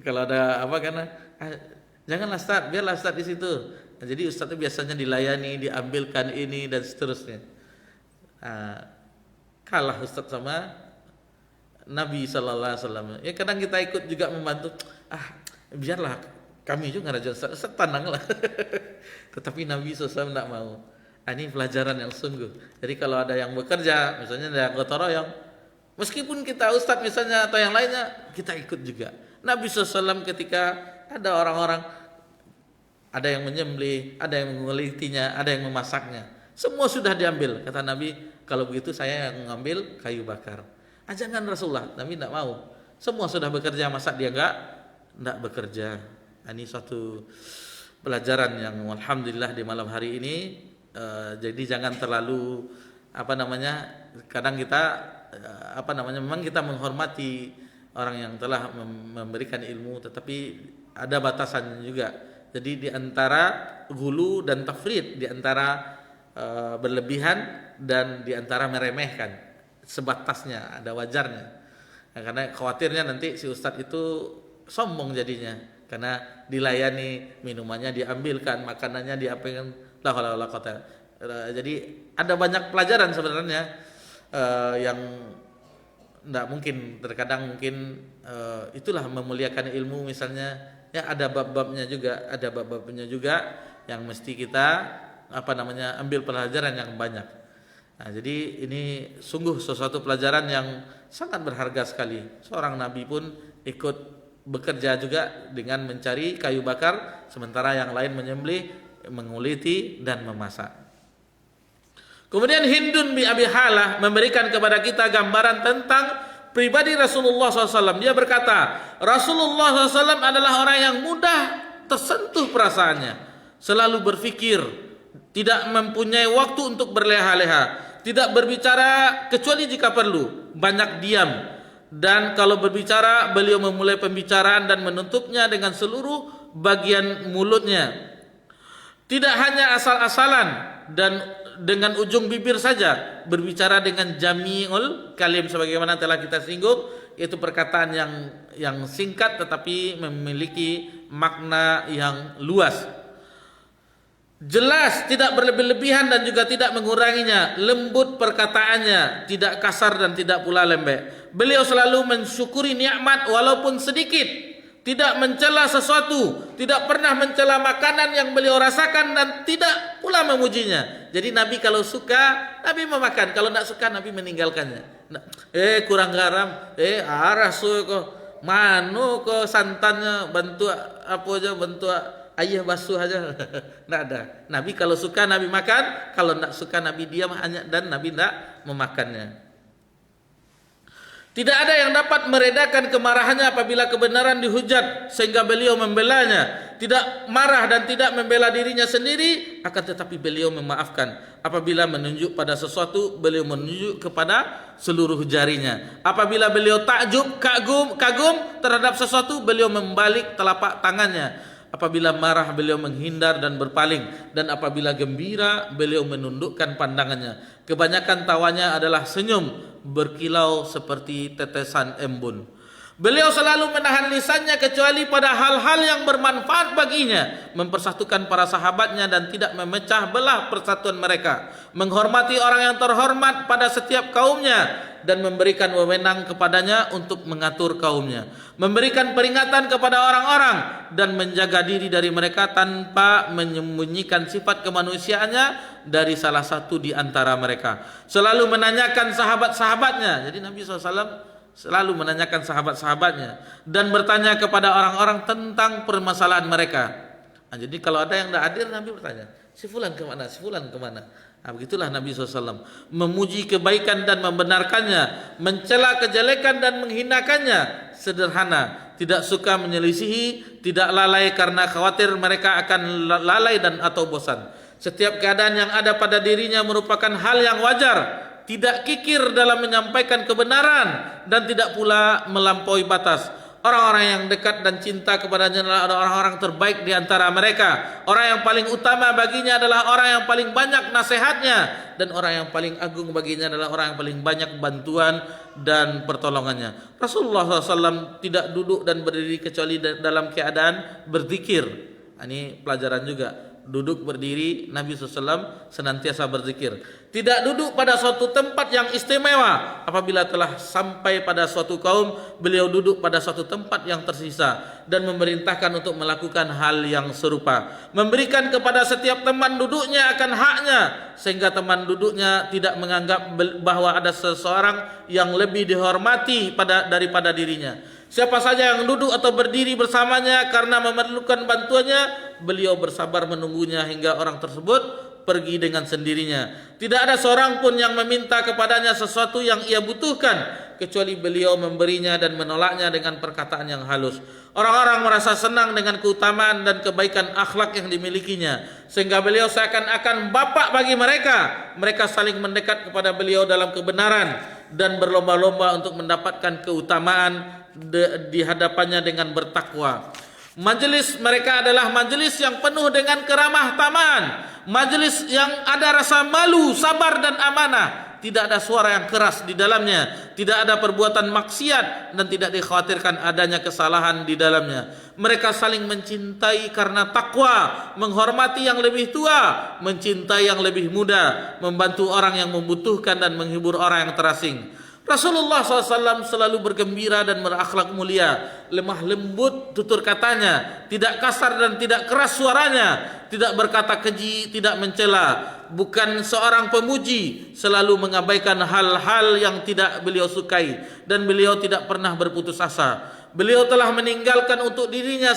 Kalau ada apa karena janganlah Ustaz, biarlah Ustaz di situ. Jadi Ustaz itu biasanya dilayani, diambilkan ini dan seterusnya. Kalah Ustaz sama Nabi sallallahu alaihi wasallam. Ya kadang kita ikut juga membantu. Biarlah kami juga ngeraja Ustaz tenanglah. Tetapi Nabi SAW tidak mau. Ini pelajaran yang sungguh. Jadi kalau ada yang bekerja, misalnya ada gotong royong, meskipun kita Ustaz misalnya atau yang lainnya, kita ikut juga. Nabi SAW ketika ada orang-orang, ada yang menyembelih, ada yang mengulitinya, ada yang memasaknya, semua sudah diambil. Kata Nabi, kalau begitu saya yang mengambil kayu bakar. Jangan Rasulullah. Nabi tidak mau. Semua sudah bekerja, masa dia enggak bekerja. Ini suatu pelajaran yang alhamdulillah di malam hari ini. Jadi jangan terlalu kadang kita memang kita menghormati orang yang telah memberikan ilmu, tetapi ada batasannya juga. Jadi di antara ghulu dan tafrid, di antara berlebihan dan di antara meremehkan, sebatasnya, ada wajarnya. Karena khawatirnya nanti si ustadz itu sombong jadinya, karena dilayani, minumannya diambilkan, makanannya diapakan. Jadi ada banyak pelajaran sebenarnya yang tidak mungkin, terkadang mungkin itulah memuliakan ilmu misalnya, ya ada bab-babnya juga, yang mesti kita ambil pelajaran yang banyak. Nah, jadi ini sungguh sesuatu pelajaran yang sangat berharga sekali. Seorang nabi pun ikut bekerja juga dengan mencari kayu bakar, sementara yang lain menyembelih, menguliti dan memasak. Kemudian Hindun bin Abi Halah memberikan kepada kita gambaran tentang pribadi Rasulullah SAW. Dia berkata, Rasulullah SAW adalah orang yang mudah tersentuh perasaannya, selalu berfikir, tidak mempunyai waktu untuk berleha-leha, tidak berbicara kecuali jika perlu, banyak diam, dan kalau berbicara beliau memulai pembicaraan dan menutupnya dengan seluruh bagian mulutnya. Tidak hanya asal-asalan dan dengan ujung bibir saja, berbicara dengan jami'ul kalim sebagaimana telah kita singgung, yaitu perkataan yang singkat tetapi memiliki makna yang luas. Jelas, tidak berlebih-lebihan dan juga tidak menguranginya, lembut perkataannya, tidak kasar dan tidak pula lembek. Beliau selalu mensyukuri nikmat walaupun sedikit, tidak mencela sesuatu, tidak pernah mencela makanan yang beliau rasakan dan tidak pula memujinya. Jadi Nabi kalau suka, Nabi memakan, kalau tidak suka Nabi meninggalkannya. Kurang garam, rasul kok, manu kok santannya, bantu apa aja, bantu ayah basuh aja. Tidak ada. Nabi kalau suka Nabi makan, kalau tidak suka Nabi diam hanya, dan Nabi tidak memakannya. Tidak ada yang dapat meredakan kemarahannya apabila kebenaran dihujat sehingga beliau membelanya. Tidak marah dan tidak membela dirinya sendiri, akan tetapi beliau memaafkan. Apabila menunjuk pada sesuatu, beliau menunjuk kepada seluruh jarinya. Apabila beliau takjub, kagum terhadap sesuatu, beliau membalik telapak tangannya. Apabila marah, beliau menghindar dan berpaling, dan apabila gembira, beliau menundukkan pandangannya. Kebanyakan tawanya adalah senyum berkilau seperti tetesan embun. Beliau selalu menahan lisannya kecuali pada hal-hal yang bermanfaat baginya, mempersatukan para sahabatnya dan tidak memecah belah persatuan mereka, menghormati orang yang terhormat pada setiap kaumnya dan memberikan wewenang kepadanya untuk mengatur kaumnya, memberikan peringatan kepada orang-orang dan menjaga diri dari mereka tanpa menyembunyikan sifat kemanusiaannya dari salah satu di antara mereka. Selalu menanyakan sahabat-sahabatnya. Jadi Nabi SAW selalu menanyakan sahabat-sahabatnya dan bertanya kepada orang-orang tentang permasalahan mereka. Nah, jadi kalau ada yang tidak hadir, Nabi bertanya, si fulan kemana, si fulan kemana. Nah, begitulah Nabi SAW memuji kebaikan dan membenarkannya, mencela kejelekan dan menghinakannya, sederhana, tidak suka menyelisihi, tidak lalai karena khawatir mereka akan lalai dan atau bosan. Setiap keadaan yang ada pada dirinya merupakan hal yang wajar, tidak kikir dalam menyampaikan kebenaran dan tidak pula melampaui batas. Orang-orang yang dekat dan cinta kepadanya adalah orang-orang terbaik di antara mereka. Orang yang paling utama baginya adalah orang yang paling banyak nasihatnya, dan orang yang paling agung baginya adalah orang yang paling banyak bantuan dan pertolongannya. Rasulullah SAW tidak duduk dan berdiri kecuali dalam keadaan berzikir. Ini pelajaran juga. Duduk berdiri, Nabi SAW senantiasa berzikir. Tidak duduk pada suatu tempat yang istimewa. Apabila telah sampai pada suatu kaum, beliau duduk pada suatu tempat yang tersisa dan memerintahkan untuk melakukan hal yang serupa. Memberikan kepada setiap teman duduknya akan haknya, sehingga teman duduknya tidak menganggap bahwa ada seseorang yang lebih dihormati daripada dirinya. Siapa saja yang duduk atau berdiri bersamanya karena memerlukan bantuannya, beliau bersabar menunggunya hingga orang tersebut pergi dengan sendirinya. Tidak ada seorang pun yang meminta kepadanya sesuatu yang ia butuhkan kecuali beliau memberinya dan menolaknya dengan perkataan yang halus. Orang-orang merasa senang dengan keutamaan dan kebaikan akhlak yang dimilikinya, sehingga beliau seakan-akan bapak bagi mereka. Mereka saling mendekat kepada beliau dalam kebenaran dan berlomba-lomba untuk mendapatkan keutamaan di hadapannya dengan bertakwa. Majelis mereka adalah majelis yang penuh dengan keramah tamahan, majelis yang ada rasa malu, sabar dan amanah. Tidak ada suara yang keras di dalamnya, tidak ada perbuatan maksiat, dan tidak dikhawatirkan adanya kesalahan di dalamnya. Mereka saling mencintai karena takwa, menghormati yang lebih tua, mencintai yang lebih muda, membantu orang yang membutuhkan dan menghibur orang yang terasing. Rasulullah SAW selalu bergembira dan berakhlak mulia, lemah lembut tutur katanya, tidak kasar dan tidak keras suaranya, tidak berkata keji, tidak mencela, bukan seorang pemuji, selalu mengabaikan hal-hal yang tidak beliau sukai, dan beliau tidak pernah berputus asa. Beliau telah meninggalkan untuk dirinya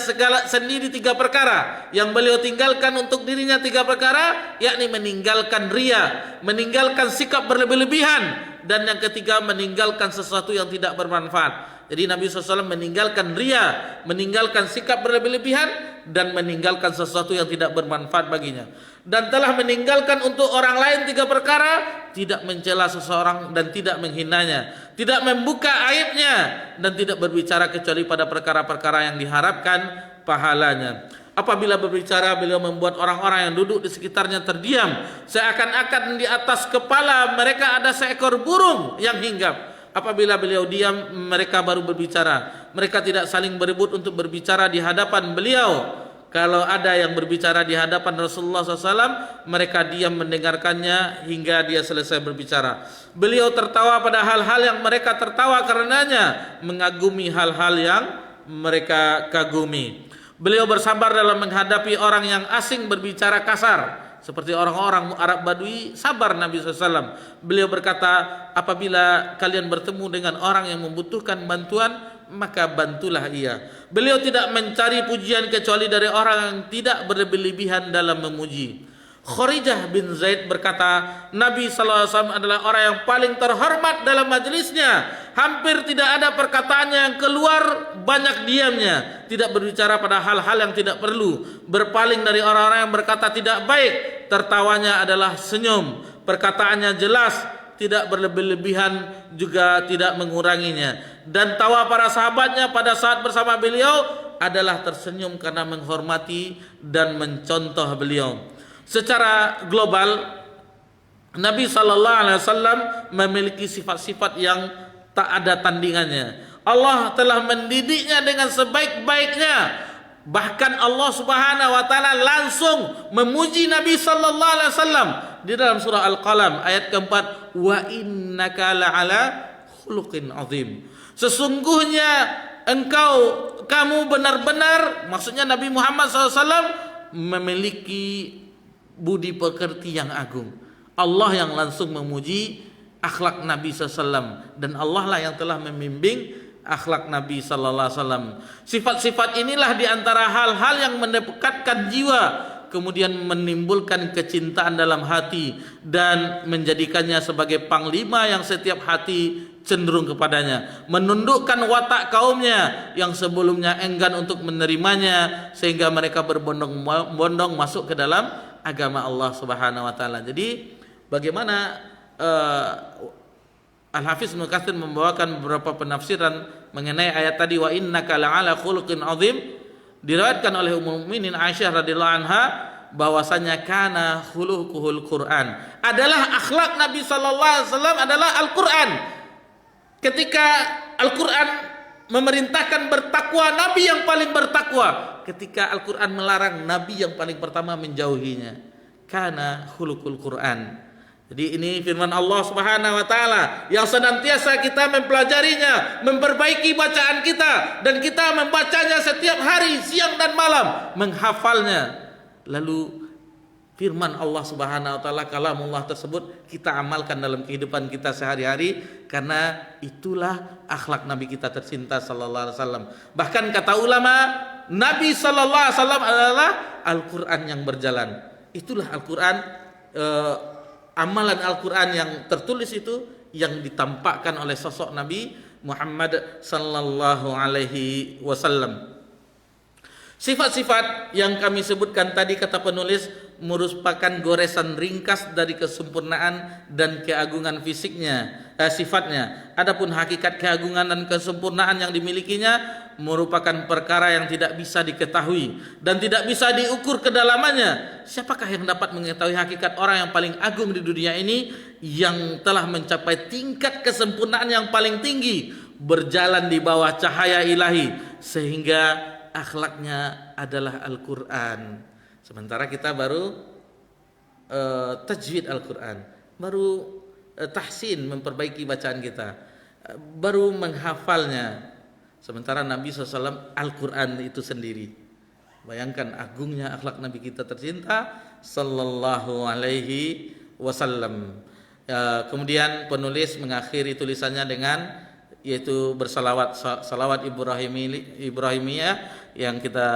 sendiri 3 perkara. Yang beliau tinggalkan untuk dirinya 3 perkara, yakni meninggalkan riya, meninggalkan sikap berlebih-lebihan, dan yang ketiga meninggalkan sesuatu yang tidak bermanfaat. Jadi Nabi SAW meninggalkan riya, meninggalkan sikap berlebih-lebihan, dan meninggalkan sesuatu yang tidak bermanfaat baginya. Dan telah meninggalkan untuk orang lain 3 perkara: tidak mencela seseorang dan tidak menghinanya, tidak membuka aibnya, dan tidak berbicara kecuali pada perkara-perkara yang diharapkan pahalanya. Apabila berbicara, beliau membuat orang-orang yang duduk di sekitarnya terdiam, seakan-akan di atas kepala mereka ada seekor burung yang hinggap. Apabila beliau diam, mereka baru berbicara. Mereka tidak saling berebut untuk berbicara di hadapan beliau. Kalau ada yang berbicara di hadapan Rasulullah SAW, mereka diam mendengarkannya hingga dia selesai berbicara. Beliau tertawa pada hal-hal yang mereka tertawa karenanya, mengagumi hal-hal yang mereka kagumi. Beliau bersabar dalam menghadapi orang yang asing berbicara kasar, seperti orang-orang Arab Badui. Sabar Nabi SAW. Beliau berkata, apabila kalian bertemu dengan orang yang membutuhkan bantuan, maka bantulah ia. Beliau tidak mencari pujian kecuali dari orang yang tidak berlebihan dalam memuji. Kharijah bin Zaid berkata, Nabi SAW adalah orang yang paling terhormat dalam majelisnya. Hampir tidak ada perkataannya yang keluar, banyak diamnya, tidak berbicara pada hal-hal yang tidak perlu, berpaling dari orang-orang yang berkata tidak baik. Tertawanya adalah senyum, perkataannya jelas, tidak berlebih-lebihan, juga tidak menguranginya. Dan tawa para sahabatnya pada saat bersama beliau adalah tersenyum karena menghormati dan mencontoh beliau. Secara global, Nabi SAW memiliki sifat-sifat yang tak ada tandingannya. Allah telah mendidiknya dengan sebaik-baiknya. Bahkan Allah Subhanahu wa taala langsung memuji Nabi SAW di dalam surah Al-Qalam ayat keempat, wa innaka la'ala khuluqin azim. Sesungguhnya kamu benar-benar, maksudnya Nabi Muhammad SAW memiliki budi pekerti yang agung. Allah yang langsung memuji akhlak Nabi SAW, dan Allah lah yang telah membimbing akhlak Nabi SAW. Sifat-sifat inilah diantara hal-hal yang mendekatkan jiwa, kemudian menimbulkan kecintaan dalam hati, dan menjadikannya sebagai panglima yang setiap hati cenderung kepadanya, menundukkan watak kaumnya yang sebelumnya enggan untuk menerimanya, sehingga mereka berbondong-bondong masuk ke dalam agama Allah Subhanahu wa taala. Jadi bagaimana Al-Hafiz Ibnu Katsir membawakan beberapa penafsiran mengenai ayat tadi, wa innaka la'ala khuluqin azim. Diriwayatkan oleh Ummul Mukminin Aisyah radhiyallahu anha bahwasanya kana khuluquhul Quran, adalah akhlak Nabi sallallahu alaihi wasallam adalah Al-Quran. Ketika Al-Quran memerintahkan bertakwa, Nabi yang paling bertakwa. Ketika Al-Quran melarang, Nabi yang paling pertama menjauhinya. Kana khuluqul Quran. Jadi ini firman Allah Subhanahu wa taala yang senantiasa kita mempelajarinya, memperbaiki bacaan kita, dan kita membacanya setiap hari, siang dan malam, menghafalnya. Lalu firman Allah Subhanahu wa taala, kalamullah tersebut kita amalkan dalam kehidupan kita sehari-hari, karena itulah akhlak Nabi kita tercinta sallallahu alaihi wasallam. Bahkan kata ulama, Nabi sallallahu alaihi wasallam adalah Al-Qur'an yang berjalan. Itulah Al-Qur'an, amalan Al-Quran yang tertulis yang ditampakkan oleh sosok Nabi Muhammad sallallahu alaihi wasallam. Sifat-sifat yang kami sebutkan tadi, kata penulis, merupakan goresan ringkas dari kesempurnaan dan keagungan sifatnya. Adapun hakikat keagungan dan kesempurnaan yang dimilikinya merupakan perkara yang tidak bisa diketahui dan tidak bisa diukur kedalamannya. Siapakah yang dapat mengetahui hakikat orang yang paling agung di dunia ini, yang telah mencapai tingkat kesempurnaan yang paling tinggi, berjalan di bawah cahaya ilahi, sehingga akhlaknya adalah Al-Quran. Sementara kita baru tajwid Al-Quran, baru tahsin, memperbaiki bacaan kita, baru menghafalnya. Sementara Nabi SAW Al-Quran itu sendiri. Bayangkan agungnya akhlak Nabi kita tercinta sallallahu alaihi wasallam. Kemudian penulis mengakhiri tulisannya dengan yaitu bersalawat, salawat Ibrahimiyah, yang kita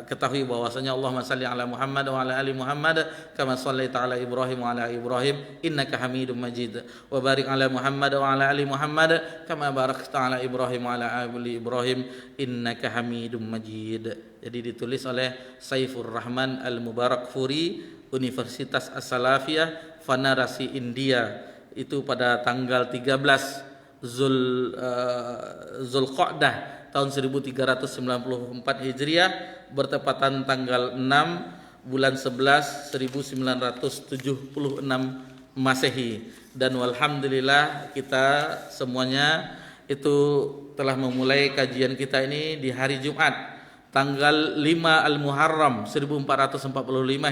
ketahui bahwasanya Allahumma salli ala Muhammad wa ala ali Muhammad kama shallaita ala Ibrahim wa ala Ibrahim innaka Hamidum Majid, wa barik ala Muhammad wa ala ali Muhammad kama barakta ala Ibrahim wa ala ali Ibrahim innaka Hamidum Majid. Jadi ditulis oleh Saifur Rahman Al-Mubarakfuri, Universitas As-Salafiyah, Vanarasi, India. Itu pada tanggal 13 Zulqa'dah tahun 1394 Hijriah, bertepatan tanggal 6 bulan 11 1976 Masehi. Dan walhamdulillah kita semuanya itu telah memulai kajian kita ini di hari Jumat tanggal 5 Al-Muharram 1445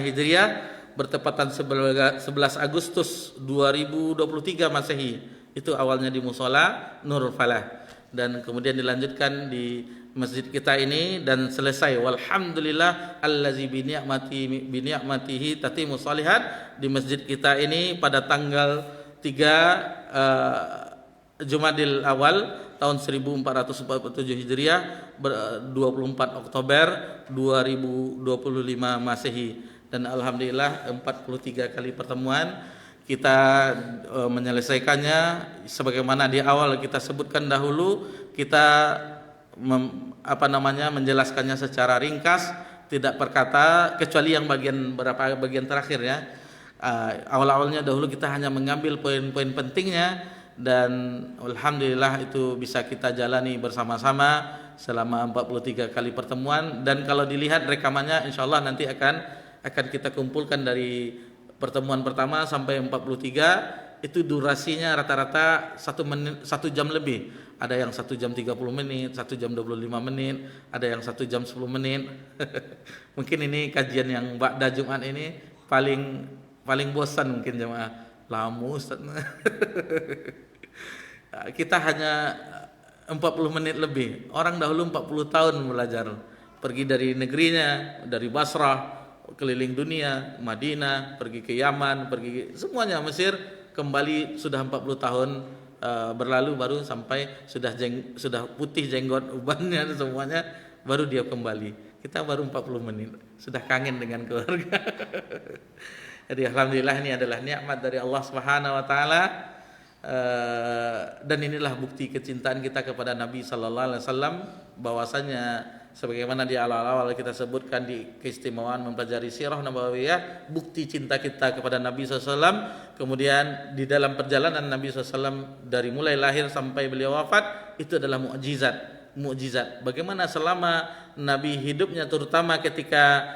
Hijriah, bertepatan 11 Agustus 2023 Masehi. Itu awalnya di Musola Nurul Falah dan kemudian dilanjutkan di masjid kita ini dan selesai walhamdulillah allazi bi ni'matihi tatimmu shalihat di masjid kita ini pada tanggal 3 Jumadil Awal tahun 1447 Hijriah, 24 Oktober 2025 Masehi. Dan alhamdulillah 43 kali pertemuan kita menyelesaikannya sebagaimana di awal kita sebutkan dahulu. Kita menjelaskannya secara ringkas, tidak perkata, kecuali yang bagian terakhir ya. Awal-awalnya dahulu kita hanya mengambil poin-poin pentingnya, dan alhamdulillah itu bisa kita jalani bersama-sama selama 43 kali pertemuan. Dan kalau dilihat rekamannya insyaallah nanti akan kita kumpulkan dari pertemuan pertama sampai 43, itu durasinya rata-rata 1 jam lebih. Ada yang 1 jam 30 menit, 1 jam 25 menit, ada yang 1 jam 10 menit. Mungkin ini kajian yang ba'da Jumat ini paling bosan mungkin jemaah. Lama Ustaz. Kita hanya 40 menit lebih. Orang dahulu 40 tahun belajar. Pergi dari negerinya, dari Basrah, keliling dunia, Madinah, pergi ke Yaman, semuanya Mesir, kembali sudah 40 tahun berlalu, baru sampai sudah putih jenggot ubannya semuanya, baru dia kembali. Kita baru 40 menit sudah kangen dengan keluarga. Jadi alhamdulillah ini adalah nikmat dari Allah Subhanahu wa taala, dan inilah bukti kecintaan kita kepada Nabi sallallahu alaihi wasallam, bahwasanya sebagaimana di awal-awal kita sebutkan di keistimewaan mempelajari sirah nabawiyah, bukti cinta kita kepada Nabi SAW. Kemudian di dalam perjalanan Nabi SAW dari mulai lahir sampai beliau wafat, itu adalah mukjizat. Bagaimana selama Nabi hidupnya, terutama ketika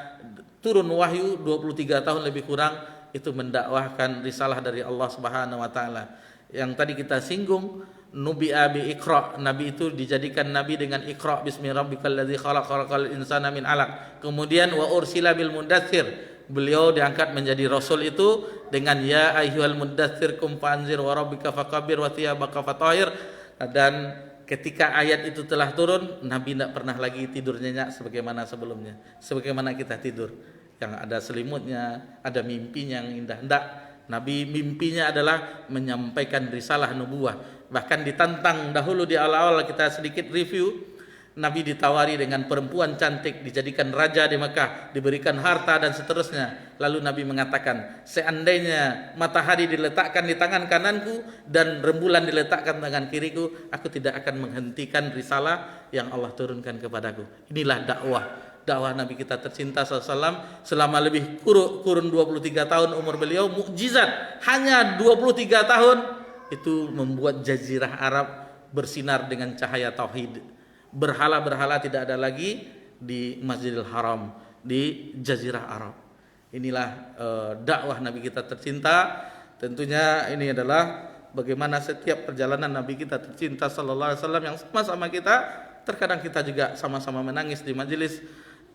turun wahyu 23 tahun lebih kurang, itu mendakwahkan risalah dari Allah Subhanahu wa taala. Yang tadi kita singgung, nubi'a bi Iqra, Nabi itu dijadikan nabi dengan Iqra bismi rabbikal ladzi khalaqal insana min 'alaq. Kemudian wa ursila bil mudatsir, beliau diangkat menjadi rasul itu dengan ya ayyuhal mudatsir kum fanzir wa rabbika fakabbir wa thiyabaka fatahhir. Dan ketika ayat itu telah turun, Nabi tidak pernah lagi tidur nyenyak sebagaimana sebelumnya, sebagaimana kita tidur yang ada selimutnya, ada mimpinya yang indah. Tidak, Nabi mimpinya adalah menyampaikan risalah nubuwah. Bahkan ditantang dahulu di awal-awal, kita sedikit review, Nabi ditawari dengan perempuan cantik, dijadikan raja di Mekah, diberikan harta dan seterusnya. Lalu Nabi mengatakan, seandainya matahari diletakkan di tangan kananku dan rembulan diletakkan di tangan kiriku, aku tidak akan menghentikan risalah yang Allah turunkan kepadaku. Inilah dakwah Nabi kita tercinta SAW selama lebih kurun 23 tahun umur beliau. Mukjizat, hanya 23 tahun itu membuat jazirah Arab bersinar dengan cahaya tauhid. Berhala-berhala tidak ada lagi di Masjidil Haram, di Jazirah Arab. Inilah dakwah Nabi kita tercinta. Tentunya ini adalah bagaimana setiap perjalanan Nabi kita tercinta sallallahu alaihi wasallam yang sama-sama kita, terkadang kita juga sama-sama menangis di majelis,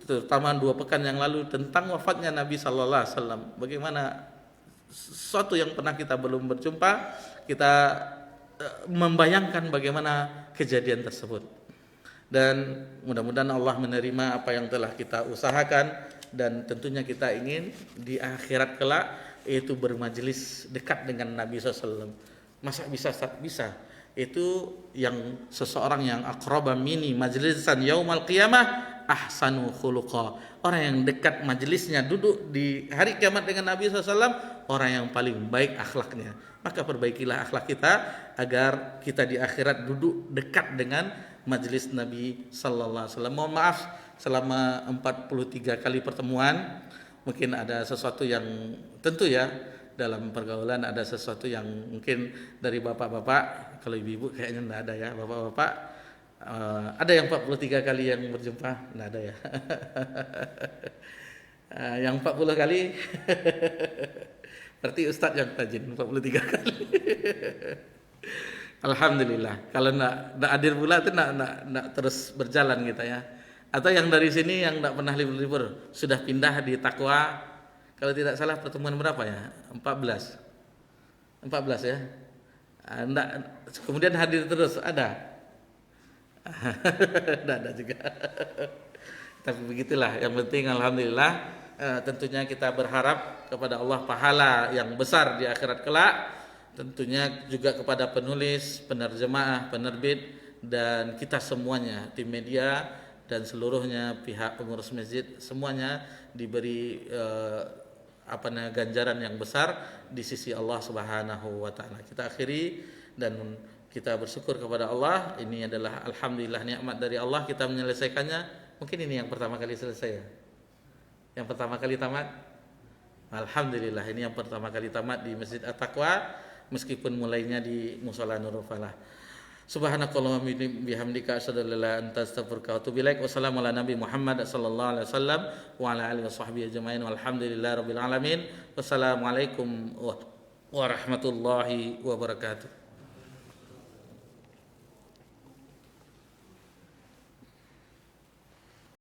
terutama 2 pekan yang lalu tentang wafatnya Nabi sallallahu alaihi wasallam. Bagaimana sesuatu yang pernah kita belum berjumpa, kita membayangkan bagaimana kejadian tersebut. Dan mudah-mudahan Allah menerima apa yang telah kita usahakan, dan tentunya kita ingin di akhirat kelak yaitu bermajelis dekat dengan Nabi SAW. Masa bisa itu yang seseorang yang aqraba mini majlisan yaumal qiyamah ahsanu khuluqa. Orang yang dekat majelisnya, duduk di hari kiamat dengan Nabi SAW, orang yang paling baik akhlaknya. Maka perbaikilah akhlak kita agar kita di akhirat duduk dekat dengan majelis Nabi sallallahu alaihi wasallam. Mohon maaf selama 43 kali pertemuan mungkin ada sesuatu yang tentu ya dalam pergaulan ada sesuatu yang mungkin dari bapak-bapak, kalau ibu-ibu kayaknya enggak ada ya, bapak-bapak ada yang 43 kali yang berjumpa, enggak ada ya. Yang 40 kali berarti ustadz yang rajin 43 kali. Alhamdulillah. Kalau nak hadir pula itu nak terus berjalan kita ya. Atau yang dari sini yang tidak pernah libur-libur sudah pindah di Takwa. Kalau tidak salah pertemuan berapa ya? 14 ya. Enggak, kemudian hadir terus ada. Tidak ada juga. Tapi begitulah. Yang penting alhamdulillah. Tentunya kita berharap kepada Allah pahala yang besar di akhirat kelak. Tentunya juga kepada penulis, penerjemah, penerbit, dan kita semuanya, tim media dan seluruhnya pihak pengurus masjid, semuanya diberi ganjaran yang besar di sisi Allah Subhanahu wa taala. Kita akhiri dan kita bersyukur kepada Allah. Ini adalah alhamdulillah nikmat dari Allah, kita menyelesaikannya. Mungkin ini yang pertama kali selesai ya. Yang pertama kali tamat. Alhamdulillah, ini yang pertama kali tamat di Masjid At-Taqwa. Meskipun mulainya di Mushola Nurul Falah. Subhanakallahumma bihamdika asyhadu an la ilaha illa anta astaghfiruka wa atubu ilaik. Wassalamu ala nabi Muhammad sallallahu alaihi wasallam wa ala alihi washabbihi ajmain walhamdulillahi rabbil alamin. Wassalamualaikum warahmatullahi wabarakatuh.